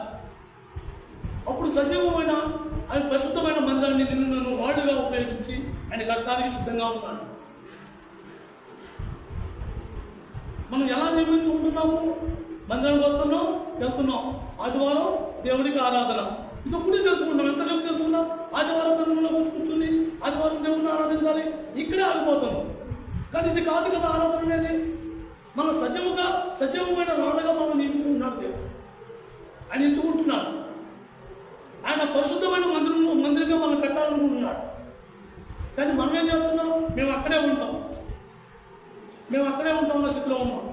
అప్పుడు సజీవమైన ఆయన పరిశుద్ధమైన మందిరాన్ని నిన్ను వాడుగా ఉపయోగించి ఆయన కట్టడానికి సిద్ధంగా ఉన్నాడు. మనం ఎలా నిర్మించుకుంటున్నాము? మందిరానికి వస్తున్నాం, వెళ్తున్నాం, ఆదివారం దేవుడికి ఆరాధన. ఇది ఒప్పుడే తెలుసుకుంటాం. ఎంతసేపు తెలుసుకున్నాం? ఆదివారం ధర్మంలో కూర్చుని ఆదివారం దేవుడిని ఆరాధించాలి, ఇక్కడే ఆగిపోతాం. కానీ ఇది కాదు కదా ఆరాధన అనేది. మనం సజీవమైన రాళ్ళగా మనం నియమించుకుంటున్నాడు దేవుడు. ఆయన ఎంచుకుంటున్నాడు. ఆయన పరిశుద్ధమైన మందిరంగా మనం కట్టాలనుకుంటున్నాడు. కానీ మనం ఏం చేస్తున్నాం? మేము అక్కడే ఉంటాం అన్న స్థితిలో ఉన్నాం.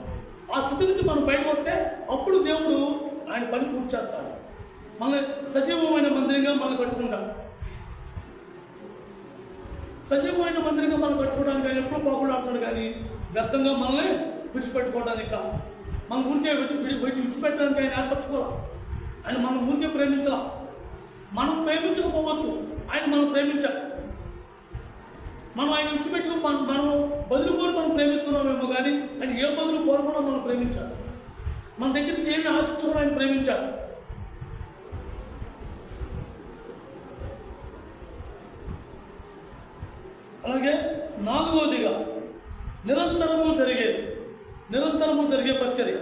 ఆ స్థితి నుంచి మనం బయటకు వస్తే అప్పుడు దేవుడు ఆయన పని పూర్తి చేస్తాడు. మన సజీవమైన మందిరంగా మనం కట్టుకుంటాడు. సజీవమైన మందిరంగా మనం కట్టుకోవడానికి ఆయన ఎప్పుడూ పోకూడదు. కానీ వ్యర్థంగా మనల్ని విడిచిపెట్టుకోవడానికి కాదు. మన ఊరికే విడిచిపెట్టడానికి ఆయన ఏర్పరచుకోవాలి. ఆయన మనం ఊరికే ప్రేమించాలి. మనం ప్రేమించకపోవచ్చు, ఆయన మనం ప్రేమించాలి. మనం ఆయన విడిచిపెట్టుకు మనం బదులు కోరి మనం ప్రేమిస్తున్నామేమో, కానీ ఆయన ఏ బదులు కోరకుండా మనం ప్రేమించాలి. మన దగ్గర నుంచి ఏమి ఆశించకుండా ఆయన ప్రేమించాలి. అలాగే నాలుగవదిగా నిరంతరము జరిగే పరిచర్య.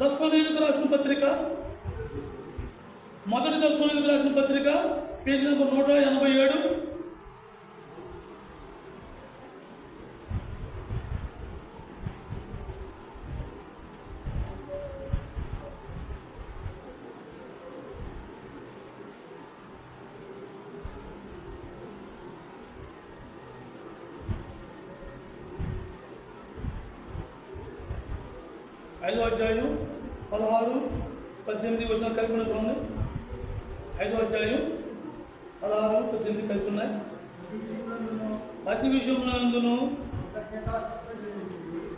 దశలోనికీయులకు రాసిన పత్రిక, మొదటి దశలోనికీయులకు రాసిన పత్రిక, పేజీ నెంబర్ 187. ఐదో అధ్యాయం 16, 18 వచనాలు కలిపి చూడండి. 5వ అధ్యాయం 16, 18 కలిసి ఉన్నాయి. ప్రతి విషయమునందును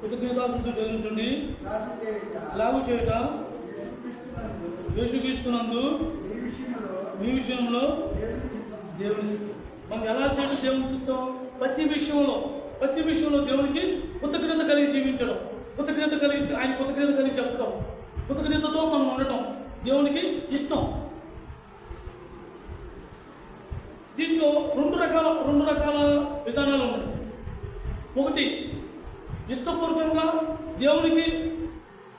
కృతజ్ఞతాస్తుతులు చెల్లించండి, లాగు చేయుట యేసుక్రీస్తునందు మీ విషయంలో దేవుని చిత్తం. మనం ఎలా చేయడం దేవుని చిత్తం? ప్రతి విషయంలో దేవునికి కృతజ్ఞత కలిగి జీవించడం, ఆయన కృతజ్ఞత కలిగి చెప్పడం, కృతజ్ఞతతో మనం ఉండటం దేవునికి ఇష్టం. దీంట్లో రెండు రకాల విధానాలు ఉన్నాయి. ఒకటి, ఇష్టపూర్వకంగా దేవునికి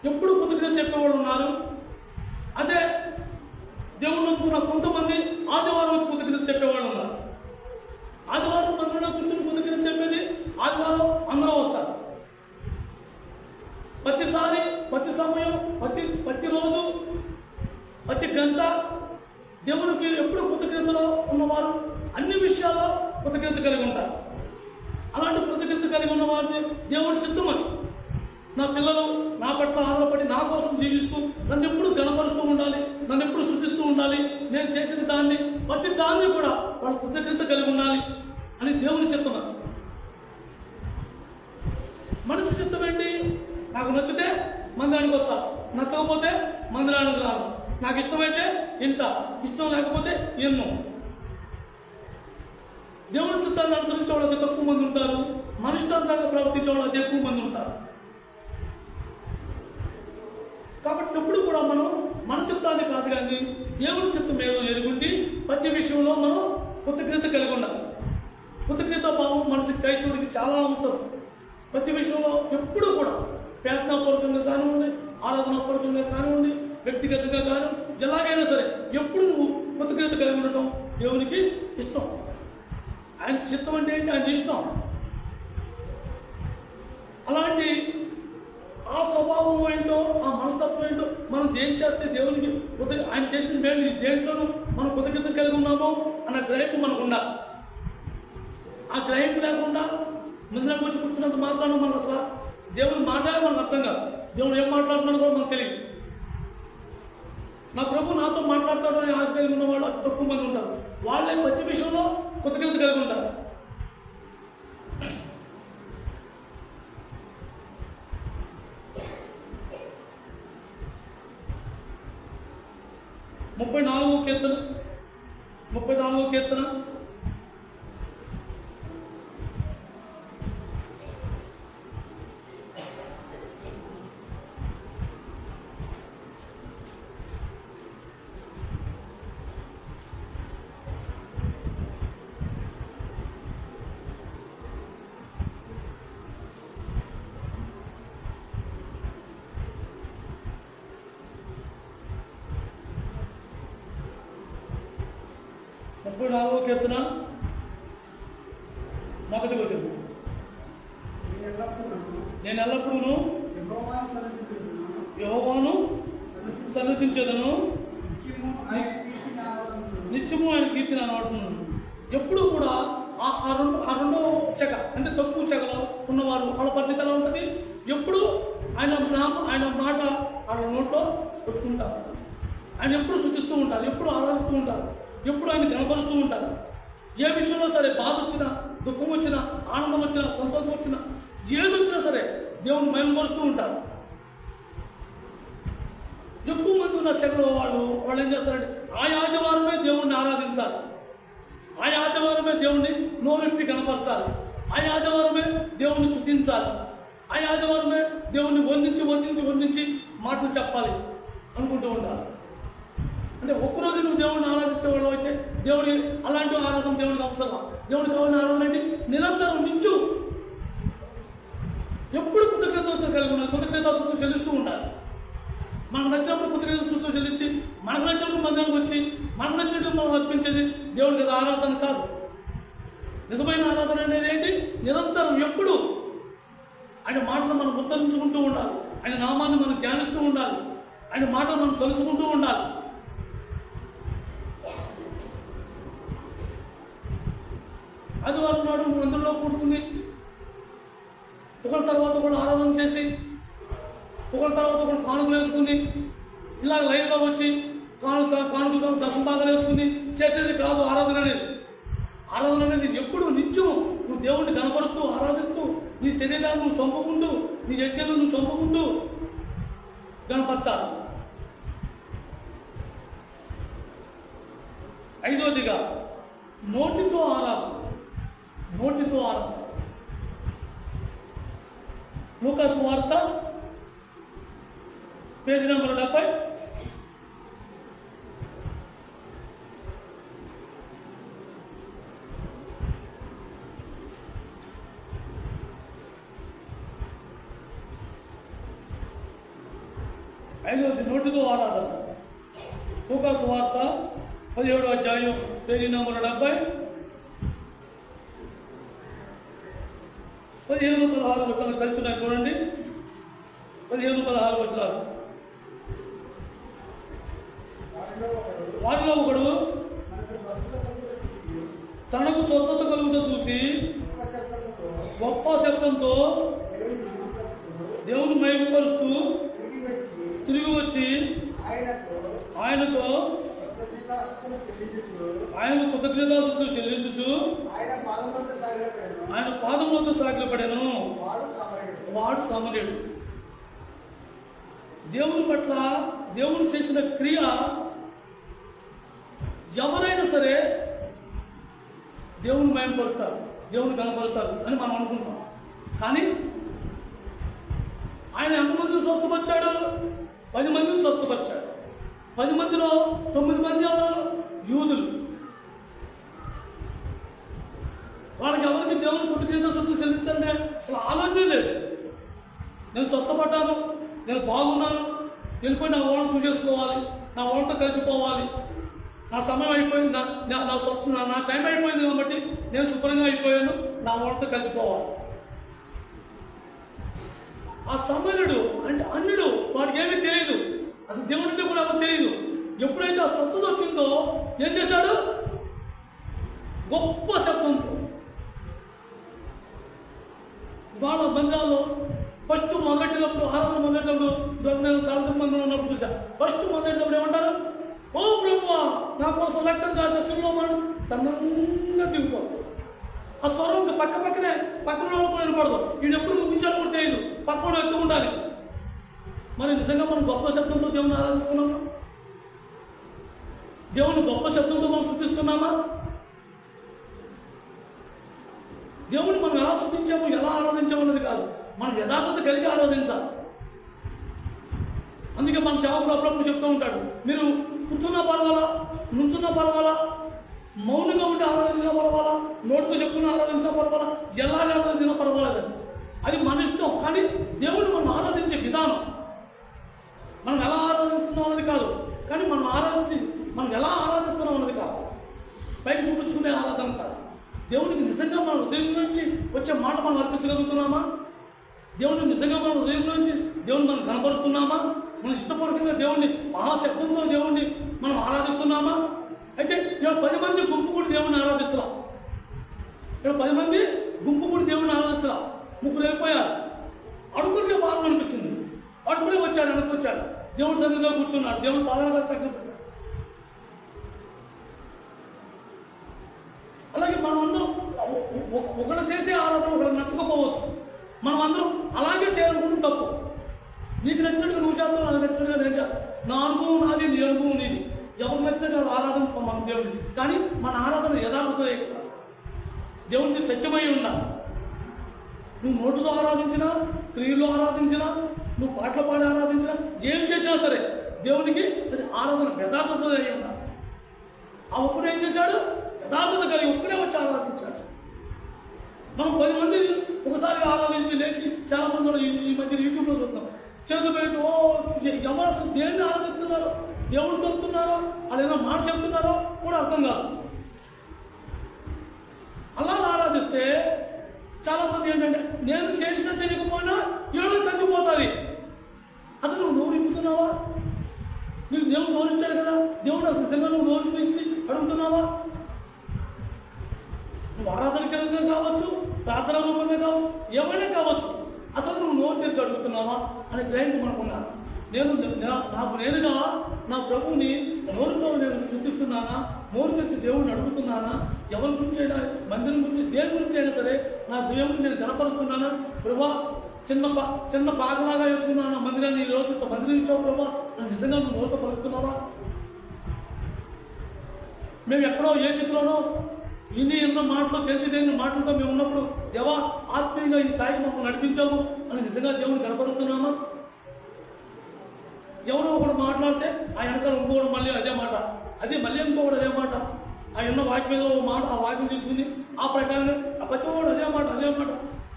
ఎప్పుడు కృతజ్ఞత చెప్పేవాళ్ళు ఉన్నారు. అదే దేవుడు నమ్ముకున్న కొంతమంది ఆదివారం వచ్చి కృతజ్ఞత చెప్పేవాళ్ళు ఉన్నారు. ఆదివారం మందిరంలో కూర్చొని కృతజ్ఞత చెప్పేది ఆదివారం అందరూ వస్తారు. ప్రతిసారి, ప్రతి సమయం, ప్రతిరోజు, ప్రతి గంట దేవునికి ఎప్పుడు కృతజ్ఞతలో ఉన్నవారు అన్ని విషయాల్లో కృతజ్ఞత కలిగి ఉంటారు. అలాంటి కృతజ్ఞత కలిగి ఉన్న వారిని దేవుడి సిద్ధమని, నా పిల్లలు నా పట్ల ఆధారపడి నా కోసం జీవిస్తూ నన్ను ఎప్పుడు గణపరుస్తూ ఉండాలి, నన్ను ఎప్పుడు శృతిస్తూ ఉండాలి, నేను చేసిన దాన్ని ప్రతి దాన్ని కూడా వాళ్ళు కృతజ్ఞత కలిగి ఉండాలి అని దేవుని చిత్తమని. మనిషి చిత్తం ఏంటి? నాకు నచ్చితే మందిరానికి వస్తా, నచ్చకపోతే మందిరానికి రాను. నాకు ఇష్టమైతే ఇంత, ఇష్టం లేకపోతే ఎన్నో. దేవుని చిత్తాన్ని అనుసరించే వాళ్ళకి తక్కువ మంది ఉంటారు, మన ఇష్టాంతంగా ప్రవర్తించే వాళ్ళకి ఎక్కువ మంది ఉంటారు. కాబట్టి ఎప్పుడు కూడా మనం మన చిత్తాన్ని కాదు కానీ దేవుని చిత్తం ఏదో ఎరుగుండి ప్రతి విషయంలో మనం కృతజ్ఞత కలిగి ఉండాలి. కృతజ్ఞత భావం మనసు క్రైస్తవుడికి చాలా అవసరం. ప్రతి విషయంలో ఎప్పుడూ కూడా ప్రార్థనాపూర్వకంగా కానివ్వండి, ఆరాధనాపూర్వకంగా కానివ్వండి, వ్యక్తిగతంగా కానీ ఎలాగైనా సరే ఎప్పుడు నువ్వు కృతజ్ఞత కలిగి ఉండటం దేవునికి ఇష్టం. ఆయన చిత్తం అంటే ఏంటి? ఆయన ఇష్టం. అలాంటి ఆ స్వభావం ఏంటో, ఆ మనస్తత్వం ఏంటో, మనం దేని చేస్తే దేవునికి ఆయన చేసిన మేలు దేంట్లోనూ మనం కృతజ్ఞత కలిగి ఉన్నామో అన్న గ్రహింపు మనకు ఉండాలి. ఆ గ్రహింపు లేకుండా ముందుకు వచ్చి కూర్చున్నంత మాత్రాన మనకు అసలు దేవుని మాట్లాడే మనకు అర్థం కాదు. దేవుడు ఏం మాట్లాడుతున్నాడో కూడా మనకు తెలియదు. నా ప్రభు నాతో మాట్లాడతాడు అని ఆశ కలిగి ఉన్న వాళ్ళు అతి తక్కువ మంది ఉంటారు. వాళ్ళే ప్రతి విషయంలో కృతజ్ఞత కలిగి ఉంటారు. ముప్పై నాలుగో కీర్తన 34వ కీర్తన 1వ వచనం. నేను ఎల్లప్పుడూ యెహోవాను సన్నిధించేదను, నిత్యము ఆయన కీర్తిని అనబడుతున్నాను. ఎప్పుడు కూడా ఆ రెండవ చెగ అంటే తక్కువ చెగలో ఉన్నవారు వాళ్ళ పరిస్థితి ఎలా ఉంటుంది? ఎప్పుడు ఆయన మాట వాళ్ళ నోట్లో పెట్టుకుంటారు. ఆయన ఎప్పుడు శుద్ధిస్తూ ఉంటారు, ఎప్పుడు ఆరాధిస్తూ ఉంటారు, ఎప్పుడు ఆయన కనపరుస్తూ ఉంటారు. ఏ విషయంలో సరే బాధ వచ్చినా, దుఃఖం వచ్చినా, ఆనందం వచ్చినా, సంతోషం వచ్చినా, ఏది వచ్చినా సరే దేవుని మహిమపరుస్తూ ఉంటారు. ఎక్కువ మంది ఉన్న సెగలో వాళ్ళు ఏం చేస్తారంటే ఆ ఆదివారమే దేవుణ్ణి ఆరాధించాలి, ఆ ఆదివారమే దేవుణ్ణి నోరెప్పి కనపరచాలి, ఆ ఆదివారమే దేవుణ్ణి స్తుతించాలి, ఆ ఆదివారమే దేవుణ్ణి వందించి మాటలు చెప్పాలి అనుకుంటూ ఉంటారు. అంటే ఒక్కరోజు నువ్వు దేవుడిని ఆరాధించే వాళ్ళు అయితే దేవుడి అలాంటి ఆరాధన దేవుడికి అవసరం. దేవుడికి కావాలని ఆరాధన అంటే నిరంతరం నించు ఎప్పుడు కృతజ్ఞతలు కలిగి ఉండాలి, కృతజ్ఞతలు చెల్లిస్తూ ఉండాలి. మనకు నచ్చినప్పుడు కృతజ్ఞతలు చెల్లించి, మనకు నచ్చినప్పుడు మందిరానికి వచ్చి మనకు నచ్చినట్టు మనం అర్పించేది దేవుడికి అది ఆరాధన కాదు. నిజమైన ఆరాధన అనేది ఏంటి? నిరంతరం ఎప్పుడు ఆయన మాటలు మనం ఉచ్చరించుకుంటూ ఉండాలి, ఆయన నామాన్ని మనం ధ్యానిస్తూ ఉండాలి, ఆయన మాటలు మనం తెలుసుకుంటూ ఉండాలి. ఆదివారం నాడు మందిరంలో కూడుకుని ఒకరి తర్వాత ఒకరు ఆరాధన చేసి, ఒకరి తర్వాత ఒకరు కానుకలు వేసుకుని, ఇలా లైన్లో వచ్చి కానుకలు దశంభాగాలు వేసుకుని చేసేది కాదు ఆరాధన అనేది. ఆరాధన అనేది ఎప్పుడు నిత్యం నువ్వు దేవుడిని కనపరుస్తూ ఆరాధిస్తూ నీ శరీరాన్ని నువ్వు చంపుకుంటూ, నీ యజ్ఞలు నువ్వు చంపుకుంటూ కనపరచాలి. ఐదవదిగా నోటితో ఆరాధన. లూకా సువార్త పేజీ నెంబర్ 70. ఐదవది నోటితో ఆరాధన. లూకా సువార్త 17వ అధ్యాయం పేజీ నెంబర్ 70, 15-16 వచనాలు కలిసి ఉన్నాయి చూడండి. 15-16 వచనాలు. వారిలో ఒకడు తనకు స్వస్థత కలుగుతూ చూసి గొప్ప శబ్దంతో దేవుని మహిమపరుస్తూ తిరిగి వచ్చి ఆయనకు కృతజ్ఞతాస్తుతులు చెల్లించుచు ఆయన పాదములతో సాగిలపడెను. వాడు సమరయుడు. దేవుని పట్ల దేవుడు చేసిన క్రియ ఎవరైనా సరే దేవుని మయంపరుస్తారు, దేవుని కనపరుస్తారు అని మనం అనుకుంటాం. కానీ ఆయన ఎంతమందిని స్వస్థపరిచాడు? 10 మందిని స్వస్థపరిచాడు. 10 మందిలో 9 మంది ఎవరు? యూదులు. వాళ్ళకి ఎవరికి దేవుని కృతజ్ఞతలు చెల్లించండి అసలు ఆలోచనే లేదు. నేను స్వస్థపడ్డాను, నేను బాగున్నాను, వెళ్ళిపోయి నా ఓళ్ళను చూసేసుకోవాలి, నా ఓళ్ళతో కలిసిపోవాలి, నా సమయం అయిపోయింది, నా టైం అయిపోయింది కాబట్టి నేను శుభ్రంగా అయిపోయాను, నా ఓళ్ళతో కలిసిపోవాలి. ఆ సమరుడు అంటే అన్యుడు, వాడికి ఏమీ తెలియదు, అసలు దేవుడి అంటే కూడా ఎవరు తెలియదు. ఎప్పుడైతే ఆ స్వస్థత వచ్చిందో ఏం చేశాడు? గొప్ప శబ్దంతో వాళ్ళ బంధాల్లో ఫస్ట్ మొదలెట్టినప్పుడు, ఆరాధన మొదలెట్టినప్పుడు నేను తలదిమ్మంలో ఉన్నప్పుడు చూసా. ఫస్ట్ మొదలెట్టినప్పుడు ఏమంటారు? ఓ ప్రభువా, నా కోసం రక్తం కాల్చే సుల్లో మనం సన్నంగా దిగిపోతుంది. ఆ స్వరం పక్కనే పక్కన కూడా వినపడదు. వీడు ఎప్పుడు ముగించాలో కూడా తెలియదు, పక్కన ఎత్తు ఉండాలి. మరి నిజంగా మనం గొప్ప శబ్దంతో దేవుని ఆరాధిస్తున్నామా? దేవుని గొప్ప శబ్దంతో మనం శుద్ధిస్తున్నామా? దేవుని మనం ఎలా శుద్ధించామో, ఎలా ఆరాధించామో అన్నది కాదు, మనం యథార్థత కలిగి ఆరాధించాలి. అందుకే మన సేవకుడు అప్పుడప్పుడు చెప్తూ ఉంటాడు, మీరు కూర్చున్నా పర్వాలా, నుంచున్నా పర్వాలా, మౌనంగా ఉంటే ఆరాధించినా పర్వాలా, నోటితో చెప్పుకుని ఆరాధించినా పర్వాలా, ఎలా ఆరాధించినా పర్వాలేదని. అది మన ఇష్టం. కానీ దేవుని మనం ఆరాధించే విధానం, మనం ఎలా ఆరాధిస్తున్నాం అన్నది కాదు, కానీ మనం ఎలా ఆరాధిస్తున్నాం అన్నది కాదు, పైకి చూపించుకునే ఆరాధన కాదు. దేవునికి నిజంగా మన హృదయం నుంచి వచ్చే మాట మనం అర్పించగలుగుతున్నామా? దేవుడిని నిజంగా మన హృదయం నుంచి దేవుని మనం కనపరుస్తున్నామా? మనం ఇష్టపూర్వకంగా దేవుణ్ణి మహాశబ్దంతో దేవుణ్ణి మనం ఆరాధిస్తున్నామా? అయితే ఇక్కడ 10 మంది గుంపు కూడా దేవుణ్ణి ఆరాధించలా. ఇక్కడ 10 మంది గుంపు కూడా దేవుణ్ణి ఆరాధించలా. 3 వెళ్ళిపోయారు. అడుగునే బాధ అనిపించింది. అడుగునే వచ్చాడు, అనుకొచ్చాడు, దేవుడి సన్నిధిలో కూర్చున్నాడు, దేవుని పాదాల సగ్గుతున్నాడు. అలాగే మనం అందరం ఒకరు చేసే ఆరాధన ఒకరు నచ్చకపోవచ్చు. మనం అందరం అలాగే చేయాలనుకుంటే తప్పు. నీకు నచ్చినట్టుగా నువ్వు చేస్తావు, నాకు నచ్చినట్టుగా నేను చేస్తాను. నా అనుభవం నాది, నీ అనుభవం నీది. ఎవరు నచ్చినట్టు ఆరాధన మన దేవుడిని. కానీ మన ఆరాధన యథార్థత కదా, దేవుడిని సత్యమై ఉండాలి. నువ్వు నోటుతో ఆరాధించినా, క్రియల్లో ఆరాధించినా, నువ్వు పాటలు పాడి ఆరాధించినా, ఏం చేసినా సరే దేవునికి అది ఆరాధన యథార్థత అయి ఉండాలి. ఆ ఒక్కడే ఏం చేశాడు? యథార్థత కలిగి ఒక్కడే వచ్చి ఆరాధించాడు. మనం 10 మంది ఒకసారి ఆరాధించి లేచి చాలా మంది ఈ మధ్య యూట్యూబ్లో చూస్తున్నాం, చేతులు పెట్టి ఎవరు అసలు దేన్ని ఆరాధిస్తున్నారో, దేవుడు చెప్తున్నారో, అదేదో మాట చెప్తున్నారో కూడా అర్థం కాదు. అలా ఆరాధిస్తే చాలా మంది ఏంటంటే నేను చేసినా చేయకపోయినా ఈరోజు కలిసిపోతుంది. అసలు నువ్వు నోరు ఇప్పుతున్నావా? నీకు దేవుడు నోరిచ్చాడు కదా, దేవుడు అసలు నిజంగా నువ్వు నోరు పిలిచి అడుగుతున్నావా? నువ్వు ఆరాధనకరంగా కావచ్చు, ప్రార్థన రూపంగా కావచ్చు, ఏమైనా కావచ్చు, అసలు నువ్వు నోరు తెరిచి అడుగుతున్నావా అనే గ్రహింపు మనకున్నాను. నాకు నేనుగా నా ప్రభువుని నోరుతో నేను చూపిస్తున్నానా, నోరు తెరిచి దేవుడిని అడుగుతున్నానా, ఎవరి గురించి అయినా, మందిరం గురించి, దేని గురించి అయినా సరే నా దేవుడిని నేను కనపరుస్తున్నానా? ప్రభా, చిన్న బాగలాగా వేసుకున్నాను మందిరాన్ని, ఈ రోజు మందిరం ఇచ్చావు ప్రభా, నన్ను నిజంగా నువ్వు నోరుతో పలుకుతున్నావా? మేము ఎక్కడో ఏ చిత్రంలో ఎన్నో మాటలు తెలిసిన మాటలతో మేము ఉన్నప్పుడు దేవా ఆత్మీయంగా ఈ స్థాయికి మమ్మల్ని నడిపించాము అని నిజంగా దేవుని కనపడుతున్నామా? ఎవరో ఒకడు మాట్లాడితే ఆ వెనకాల ఇంకోడు మళ్ళీ అదే మాట, మళ్ళీ ఇంకోడు అదే మాట, ఆ ఉన్న వాక్యం మీద మాట, ఆ వాక్యం తీసుకుని ఆ ప్రకారంగా ఆ ప్రతి ఒక్కడు అదే మాట,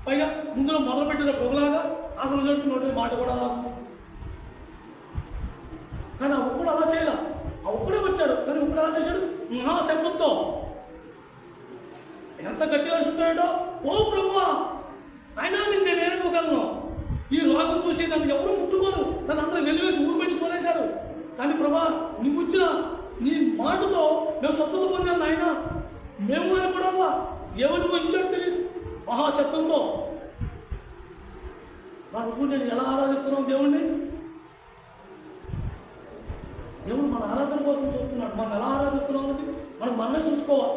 పైగా ముందులో మొదలుపెట్టిన ప్రభులాగా ఆకలి జరుపుకున్నట్టు మాట కూడా రాదు. కానీ ఆ ఒక్కడు అలా చేయాల, ఆ ఒక్కడే వచ్చాడు. కానీ ఒక్కడు అలా చేశాడు మహాశబ్దంతో. ఎంత గట్టిగా అరుస్తున్నాడో, ఓ ప్రభువా, అయినా నేను నేర్చుకోగలను. ఈ రోగం చూసి నన్ను ఎవరు ముట్టుకోరు, నన్ను అందరూ వెలివేసి ఊరు పెట్టి కొనేశారు. కానీ ప్రభా, నీకు వచ్చిన నీ మాటతో మేము స్వస్థత పొందాను ఆయన, మేము అని కూడా ఎవరు వచ్చాడు తెలియదు. మహాశబ్దంతో నాకు నేను ఎలా ఆరాధిస్తున్నాం దేవుణ్ణి? దేవుడు మన ఆరాధన కోసం చూస్తున్నాడు. మనం ఎలా ఆరాధిస్తున్నాం అనేది మనమే చూసుకోవాలి.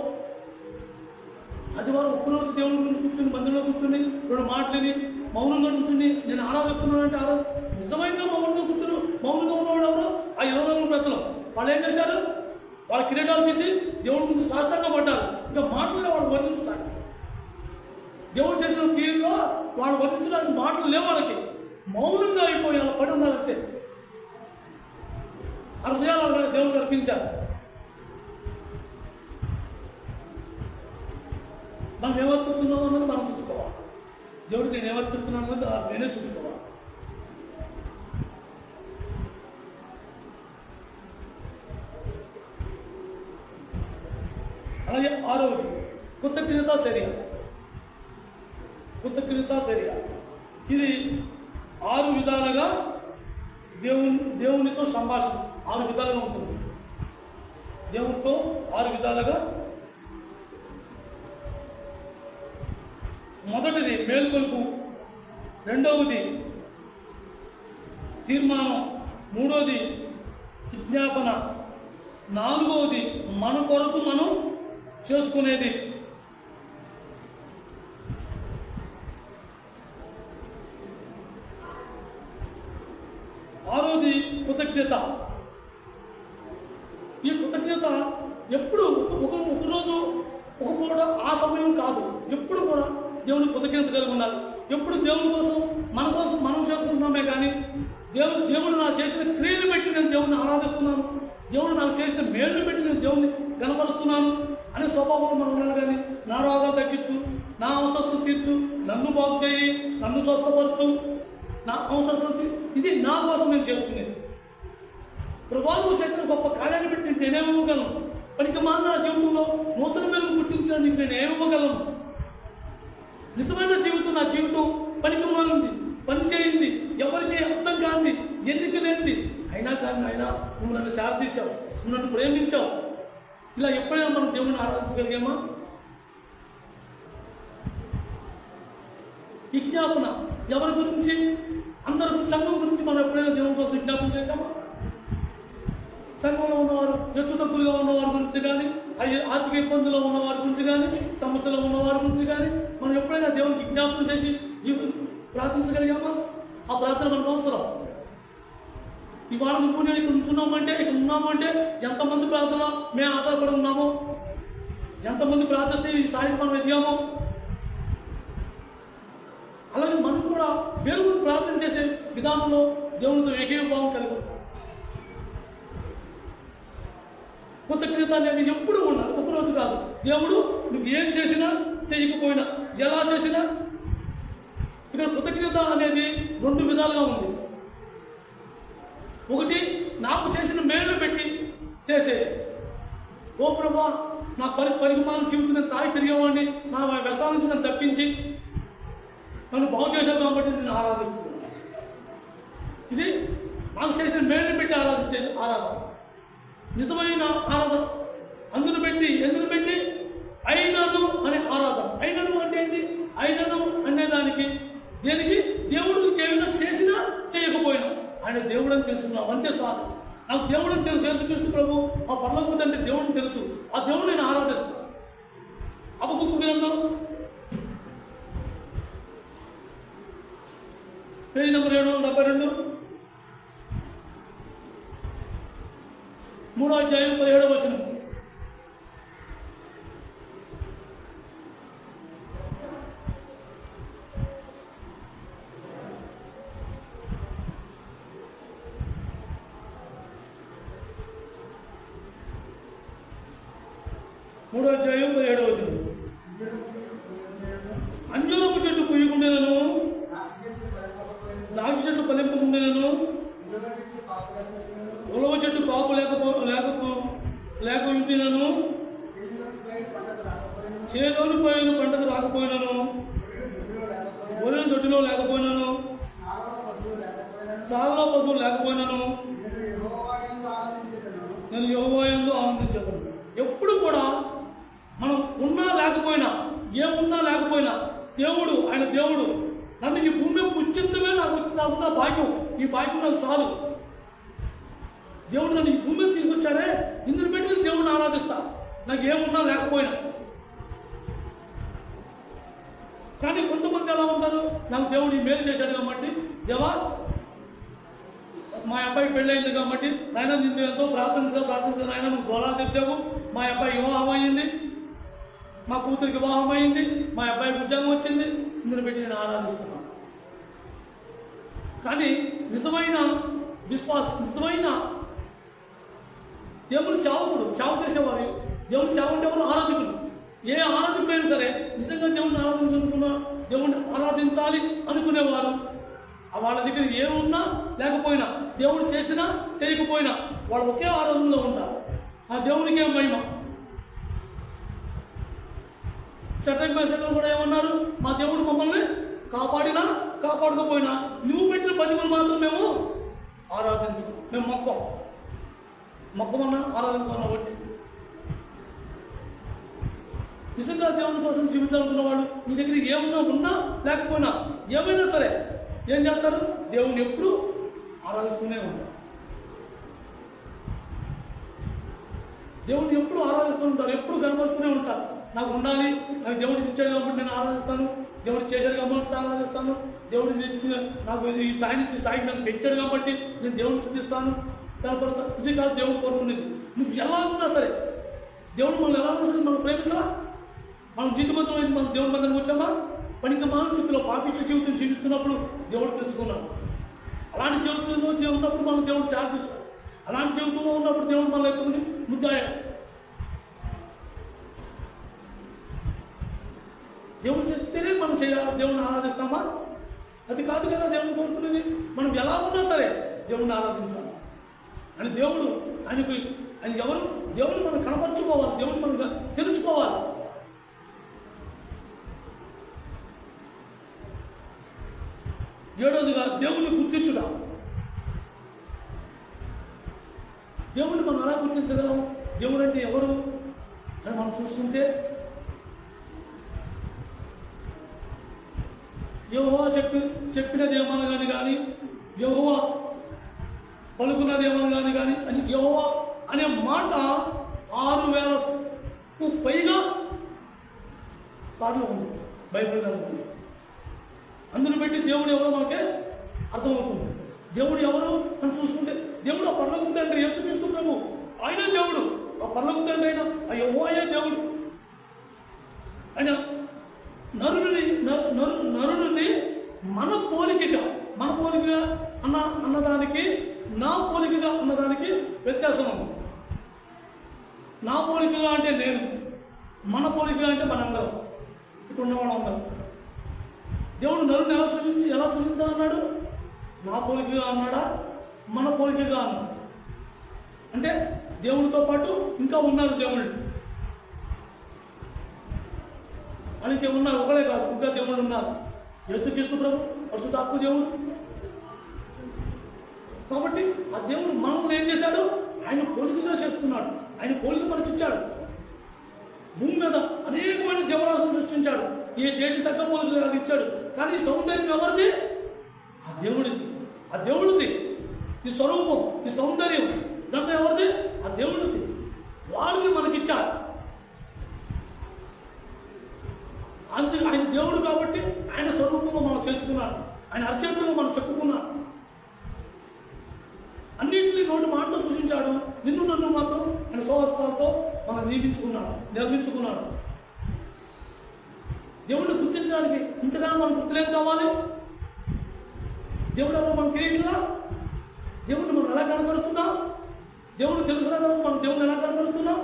ఆదివారం ఒక్కరోజు దేవుని గురించి కూర్చుని మందిరంలో కూర్చుని 2 మాటలని మౌనంగా కూర్చుని నేను ఆరాధిస్తున్నాను అంటే నిజమైన మౌనంగా కూర్చుని మౌనంగా ఉన్నవాడు ఎవరు? ఆ 24 పెద్దలు. వాళ్ళు ఏం చేశారు? వాళ్ళ కిరీటాలు తీసి దేవుడి ముందు సాష్టాంగ పడ్డారు. ఇంకా మాటల్లో వాడు వర్ణించుతారు. దేవుడు చేసిన క్రియల్లో వాడు వర్ణించడానికి మాటలు లేవు. వాళ్ళకి మౌనంగా అయిపోయి అలా పడి ఉన్నారంటే ఆ హృదయాలు దేవుడికి అర్పించారు. మనం ఏమర్పిస్తున్నాం అన్నది మనం చూసుకోవాలి. దేవుడికి నేను ఏమర్పిస్తున్నాను అన్నది నేనే చూసుకోవాలి. అలాగే 6వది కృతజ్ఞతా చర్య. కృతజ్ఞతా చర్య ఇది 6 విధాలుగా దేవునితో సంభాషణ 6 విధాలుగా ఉంటుంది. దేవునితో 6 విధాలుగా. మొదటిది మేల్కొల్పు, రెండవది తీర్మానం, మూడవది విజ్ఞాపన, నాలుగవది మన కొరకు మనం చేసుకునేది, ఆరోది కృతజ్ఞత. ఈ కృతజ్ఞత ఎప్పుడు ఒకరోజు ఒక పూట ఆ సమయం కాదు, ఎప్పుడు కూడా దేవుని కృతజ్ఞత కలిగి ఉండాలి. ఎప్పుడు దేవుని కోసం మన కోసం మనం చేసుకుంటున్నామే కానీ దేవుడు నాకు చేసిన క్రియలు పెట్టి నేను దేవుడిని ఆరాధిస్తున్నాను, దేవుడు నాకు చేసిన మేలు పెట్టి నేను దేవుడిని కనపరుస్తున్నాను అనే స్వభావం మనం ఉండాలి. కానీ నా రోగాలు తగ్గించు, నా అవసరతలు తీర్చు, నన్ను బాగు చేయి, నన్ను స్వస్థపరచు, నా అవసరతలు ఇది నా కోసం నేను చేసుకునేది. ప్రభావం చేసిన గొప్ప కార్యాన్ని పెట్టి నేనేమివ్వగలను? పనికి మాన నా జీవితంలో నూతన వెలుగు పుట్టించడానికి నేను ఏమివ్వగలను? నిజమైన జీవితం నా జీవితం పనికి మానుంది, పని చేయింది, ఎవరికి అర్థం కాంది, ఎందుకు లేనిది. అయినా కానీ ఆయన నువ్వు నన్ను శారదీశావు, నువ్వు నన్ను ప్రేమించావు. ఇలా ఎప్పుడైనా మనం దేవుడిని ఆరాధించగలిగామా? విజ్ఞాపన ఎవరి గురించి? అందరి సంఘం గురించి మనం ఎప్పుడైనా దేవుని కోసం విజ్ఞాపన చేశామా? సంఘంలో ఉన్నవారు, హెచ్చుతగ్గులుగా ఉన్నవారి గురించి కానీ, ఆర్థిక ఇబ్బందుల్లో ఉన్నవారి గురించి కానీ, సమస్యలో ఉన్నవారి గురించి కానీ మనం ఎప్పుడైనా దేవునికి విజ్ఞాపన చేసి ప్రార్థించగలిగామా? ఆ ప్రార్థన మనకు అవసరం. ఇవాళ నువ్వు నేను ఇక్కడ ఉన్నామంటే ఎంతమంది ప్రార్థన మేము ఆధారపడి ఉన్నామో, ఎంతమంది ప్రార్థిస్తే ఈ స్థాయికి మనం ఎదిగామో. అలాగే మనం కూడా వేరుగురు ప్రార్థన చేసే విధానంలో దేవునితో ఏకీభావం కలిగి ఉంటాం. కృతజ్ఞత అనేది ఎప్పుడు ఉండాలి, ఒకరోజు కాదు. దేవుడు నువ్వు ఏం చేసినా చేయకపోయినా ఎలా చేసినా. ఇక్కడ కృతజ్ఞత అనేది 2 విధాలుగా ఉంది. ఒకటి నాకు చేసిన మేలు పెట్టి చేసేది. ఓ ప్రభా, నా పరిమాణం జీవితం నేను తాగి తిరిగేవాడిని, నా వ్యసనాల నుంచి నన్ను తప్పించి నన్ను బాగు చేశావు కాబట్టి నేను ఆరాధిస్తున్నాను. ఇది నాకు చేసిన మేలు పెట్టి ఆరాధన, నిజమైన ఆరాధన. ఎందుకు పెట్టి అయినను అనే ఆరాధన. అయినను అంటే ఏంటి? అయినను అనే దానికి దేనికి? దేవుడికి ఏమైనా చేసినా చేయకపోయినా ఆయన దేవుడు అని తెలుసుకున్నావు అంతే సార్. నాకు దేవుడు అని తెలుసు, యేసుక్రీస్తు ప్రభు ఆ పరలోకపు తండ్రి దేవుడిని తెలుసు. ఆ దేవుడు నేను ఆరాధిస్తాను. హబక్కూకు గ్రంథం పేజీ నెంబర్ 772, 3వ అధ్యాయం 17వ వచనం. అంజూరపు చెట్టు పుయ్యకుండేలను, దాచి చెట్టు ఫలింపకుండేలను, ఉలవ చెట్టు కాపు లేక ఉంటినను, చేలోని పోయిన పంటకు రాకపోయినను, గొర్రెల దొడ్డిలో లేకపోయినను, సాలలో పశువులు లేకపోయినను నేను యెహోవా యందు ఆనందించాను. ఎప్పుడు కూడా మనం ఉన్నా లేకపోయినా, ఏమున్నా లేకపోయినా దేవుడు, ఆయన దేవుడు నన్ను ఈ భూమి పుష్టించమే నాకున్న భాగ్యం, ఈ భాగ్యం నాకు చాలు. దేవుడు నన్ను ఈ భూమి తీసుకొచ్చాడే, ఇందుకు పెట్టి దేవుడిని ఆరాధిస్తా, నాకు ఏమున్నా లేకపోయినా. కానీ కొంతమంది ఎలా ఉంటారు, నాకు దేవుడు ఈ మేలు చేశాడు కాబట్టి, దేవా మా అబ్బాయి పెళ్ళయింది కాబట్టి నాయన నిన్ను ఎంతో ప్రార్థించగా నాయన నువ్వు గోళాలు తెచ్చావు, మా అబ్బాయి వివాహం అయ్యింది, మా కూతురికి వివాహం అయ్యింది, మా అబ్బాయికి ఉద్యోగం వచ్చింది, ఇందులో పెట్టి నేను ఆరాధిస్తున్నాను. కానీ నిజమైన విశ్వాసం, నిజమైన దేవుడు చావు చేసేవారు, దేవుడు చావు అంటే ఎవరు? ఆరాధకులు. ఏ ఆరాధకులైనా సరే నిజంగా దేవుడిని ఆరాధించుకున్నా, దేవుడిని ఆరాధించాలి అనుకునేవారు వాళ్ళ దగ్గర ఏమున్నా లేకపోయినా, దేవుడు చేసినా చేయకపోయినా వాళ్ళు ఒకే ఆరాధనలో ఉంటారు. ఆ దేవునికే మహిమ. శత్రుఘ్న మేషకులు కూడా ఏమన్నారు, మా దేవుడు మమ్మల్ని కాపాడినా కాపాడకపోయినా నువ్వు పెట్టిన పదిమలు మాత్రం మేము ఆరాధించు, మేము మొక్కమన్నా ఆరాధించమన్నా ఒకటి. నిజంగా దేవుని కోసం జీవించాలనుకున్నవాడు నీ దగ్గర ఏమన్నా ఉన్నా లేకపోయినా ఏమైనా సరే ఏం చేస్తారు? దేవుని ఎప్పుడు ఆరాధిస్తూనే ఉంటారు. దేవుడిని ఎప్పుడు ఆరాధిస్తూ ఉంటారు, ఎప్పుడు కనపడుతూనే ఉంటారు. నాకు ఉండాలి, నాకు దేవుడికి ఇచ్చాడు కాబట్టి నేను ఆరాధిస్తాను, దేవుడు చేశాడు కాబట్టి ఆరాధిస్తాను, దేవుడికి ఇచ్చిన నాకు ఈ స్థాయి నుంచి స్థాయికి నన్ను పెంచాడు కాబట్టి నేను దేవుడిని శుద్ధిస్తాను, కనపడతాను. ఇది కాదు దేవుడు కోరుకునేది. నువ్వు ఎలా ఉన్నా సరే, దేవుడు మనం ఎలా ఉన్నా సరే మనం ప్రేమించాలా? మనం జీవితమంతమైన మనం దేవుడి మధ్యన వచ్చామా? పనికి మానసికలో పాపిష్ట జీవితం జీవిస్తున్నప్పుడు దేవుడు తెలుసుకున్నాడు. అలాంటి జీవితంలో ఉన్నప్పుడు మనం దేవుడు చార్దిస్తాడు. అలాంటి జీవితంలో ఉన్నప్పుడు దేవుడు మనం ఎత్తుకుని ముద్దాయాడు. దేవుడు చెప్తేనే మనం చేయాలి, దేవుడిని ఆరాధిస్తామా? అది కాదు కదా దేవుడిని కోరుకునేది. మనం ఎలా ఉన్నా సరే దేవుడిని ఆరాధించాలి అని దేవుడు ఆయనకు ఆయన ఎవరు? దేవుడిని మనం కనపరుచుకోవాలి, దేవుడిని మనం తెలుసుకోవాలి. ఏడవదిగా దేవుణ్ణి గుర్తించుట. దేవుడిని మనం ఎలా గుర్తించగలం? దేవుడు అంటే ఎవరు అని మనం చూసుకుంటే, యెహోవా చెప్పినదేమనగాని కానీ, యెహోవా పలుకున్నదేమనగాని కానీ అని యెహోవా అనే మాట 6000కు పైగా సార్లు ఉంది బైబిల్ గ్రంథంలో. అందును బట్టి దేవుడు ఎవరో మనకే అర్థమవుతుంది. దేవుడు ఎవరు అని చూసుకుంటే, దేవుడు ఆ పరలోకపు తండ్రి యేసుక్రీస్తు ప్రభు, ఆయనే దేవుడు. ఆ పరలోకపు తండ్రి అయినా ఆ యెహోవాయే దేవుడు. ఆయన నరుడిని మన పోలికగా అన్నదానికి నా పోలికగా అన్నదానికి వ్యత్యాసం ఉంది. నా పోలికగా అంటే నేను, మన పోలికగా అంటే మనందరం, ఇక్కడ ఉన్నవాళ్ళం అందరం. దేవుడు నరుని ఎలా సృజించాలన్నాడు? నా పోలికగా అన్నాడా, మన పోలికగా అన్నాడు. అంటే దేవుడితో పాటు ఇంకా ఉన్నారు దేవుళ్ళు, అని ఉన్నారు. ఒకడే కాదు, ఇంకా దేవుళ్ళు ఉన్నారు. యేసుక్రీస్తు ప్రభు పరిశుద్ధాత్మ దేవుడు. కాబట్టి ఆ దేవుడు మనల్ని ఏం చేశాడు? ఆయన పోలికగా చేసుకున్నాడు. ఆయన పోలిక మనకి ఇచ్చాడు. భూమి మీద అనేకమైన జీవరాశులు సృష్టించాడు. ఏ చేతి తగ్గ పోలికలు అది ఇచ్చాడు. కానీ ఈ సౌందర్యం ఎవరిది? ఆ దేవుడిది. ఆ దేవుడిది ఈ స్వరూపం, ఈ సౌందర్యం దాంట్లో ఎవరిది? ఆ దేవుడిది. వాడిని మనకిచ్చాడు. అందుకు ఆయన దేవుడు కాబట్టి ఆయన స్వరూపంలో మనం చేసుకున్నాడు. ఆయన అరచేతుల్లో మనం చెప్పుకున్నాడు. అన్నింటినీ నోటి మాటతో సూచించాడు. నిన్ను నన్ను మాత్రం ఆయన స్వహస్తాలతో మనం నిర్మించుకున్నాడు. దేవుడిని గుర్తించడానికి ఇంతగా మనం గుర్తులేం కావాలి? దేవుడు ఎవరో మనకు తెలియట్లా? దేవుడిని మనం ఎలా కనబడుతున్నాం? దేవుడు తెలుసుకున్నా మనం దేవుడిని ఎలా కనబడుతున్నాం?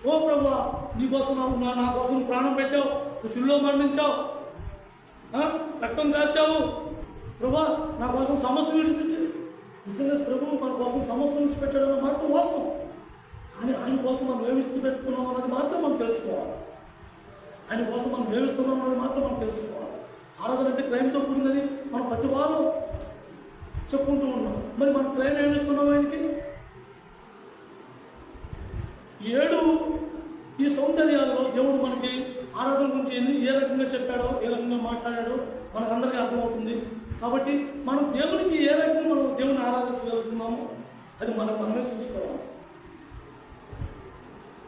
ఓ ప్రభువా, నీ కోసం నా కోసం ప్రాణం పెట్టావు, శిలువలో మరణించావు, రక్తం కాల్చావు ప్రభువా, నా కోసం సమస్తం విడిచిపెట్టి. నిజంగా ప్రభువు మన కోసం సమస్తం విడిచిపెట్టాడు అన్న మాత్రం వాస్తవం. కానీ ఆయన కోసం మనం ఏమి ఇష్టపెట్టుకున్నాం అన్నది మాత్రం మనం తెలుసుకోవాలి. ఆయన కోసం మనం ఏమిస్తున్నాం అన్నది మాత్రం మనం తెలుసుకోవాలి. ఆరాధన అంటే క్రైమ్తో కూడినది మనం ప్రతి వారం చెప్పుకుంటూ ఉన్నాం. మరి మనం క్రైమ్ ఏమిస్తున్నాం? ఆయనకి 7 ఈ సౌందర్యాల్లో దేవుడు మనకి ఆరాధన గురించి ఏ రకంగా చెప్పాడో, ఏ రకంగా మాట్లాడాడో మనకందరికీ అర్థమవుతుంది. కాబట్టి మనం దేవునికి ఏ రకంగా మనం దేవుని ఆరాధించగలుగుతున్నామో అది మనమే చూసుకోవాలి.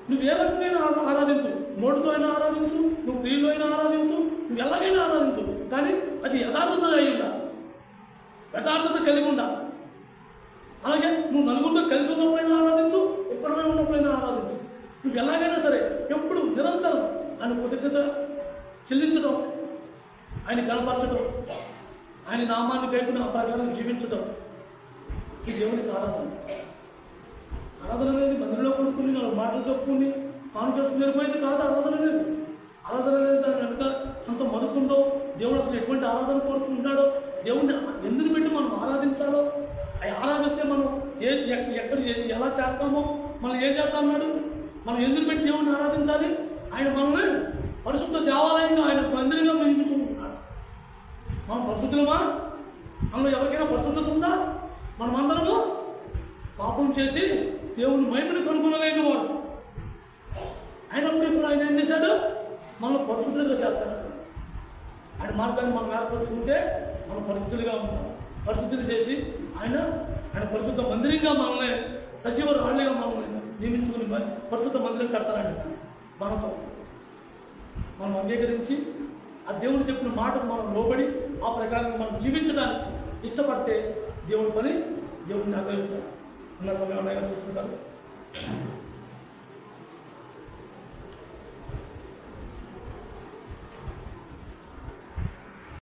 నువ్వు ఏ రకమైన ఆరాధించు, నోటితో అయినా ఆరాధించు, నువ్వు క్రియలో అయినా ఆరాధించు, నువ్వు ఎలాగైనా ఆరాధించు, కానీ అది యథార్థత అయి ఉండాలి, యథార్థత కలిగి ఉండాలి. అలాగే నువ్వు నలుగురితో కలిసి ఉన్నప్పుడైనా ఆరాధించు, ఒక్కడమే ఉన్నప్పుడైనా ఆరాధించు. నువ్వు ఎలాగైనా సరే ఎప్పుడు నిరంతరం ఆయన కృతజ్ఞత చెల్లించడం, ఆయన కనపరచడం, ఆయన నామాన్ని కైపున ఆ ప్రకారం జీవించడం, ఈ దేవునికి ఆరాధన. ఆరాధన అనేది మందిరంలో కొనుక్కుని నాలుగు మాటలు చెప్పుకుని కానుకేసుకుని వెళ్ళిపోయింది కాదు ఆరాధన అనేది. ఆరాధన అనేది దాని వెనక అంత మదుకుందో, దేవుడు అసలు ఎటువంటి ఆరాధన కోరుకుంటాడో, దేవుడిని ఎందుకు పెట్టి మనం ఆరాధించాలో, అవి ఆరాధిస్తే మనం ఎక్కడ ఎలా చేస్తామో, మనం ఏం చేస్తా అన్నాడు, మనం ఎందుకు పెట్టి దేవుడిని ఆరాధించాలి. ఆయన మనల్ని పరిశుద్ధ దేవాలయంగా, ఆయన మందిరంగా నియమించుకుంటున్నాడు. మనం పరిశుద్ధులమా? మనలో ఎవరికైనా పరిశుద్ధత ఉందా? మనమందరము పాపం చేసి దేవుని మహిమని కనుగొనలేని వాడు. అయినప్పుడు ఇప్పుడు ఆయన ఏం చేశాడు, మనం పరిశుద్ధులుగా చేస్తాడు. ఆయన మార్గాన్ని మనం ఏర్పరచుకుంటే మనం పరిశుద్ధులుగా ఉంటాం. పరిశుద్ధులు చేసి ఆయన పరిశుద్ధ మందిరంగా మనల్ని, సజీవ రాళ్ళుగా మనల్ని నియమించుకుని పరిశుద్ధ మందిరం కడతారంట. మనతో మనం అంగీకరించి ఆ దేవుడు చెప్పిన మాటకు మనం లోబడి ఆ ప్రకారం మనం జీవించడానికి ఇష్టపడితే దేవుడి పని దేవుడిని ఆగ్రహిస్తారు. ఉన్న సమయంలో చూస్తుంటారు.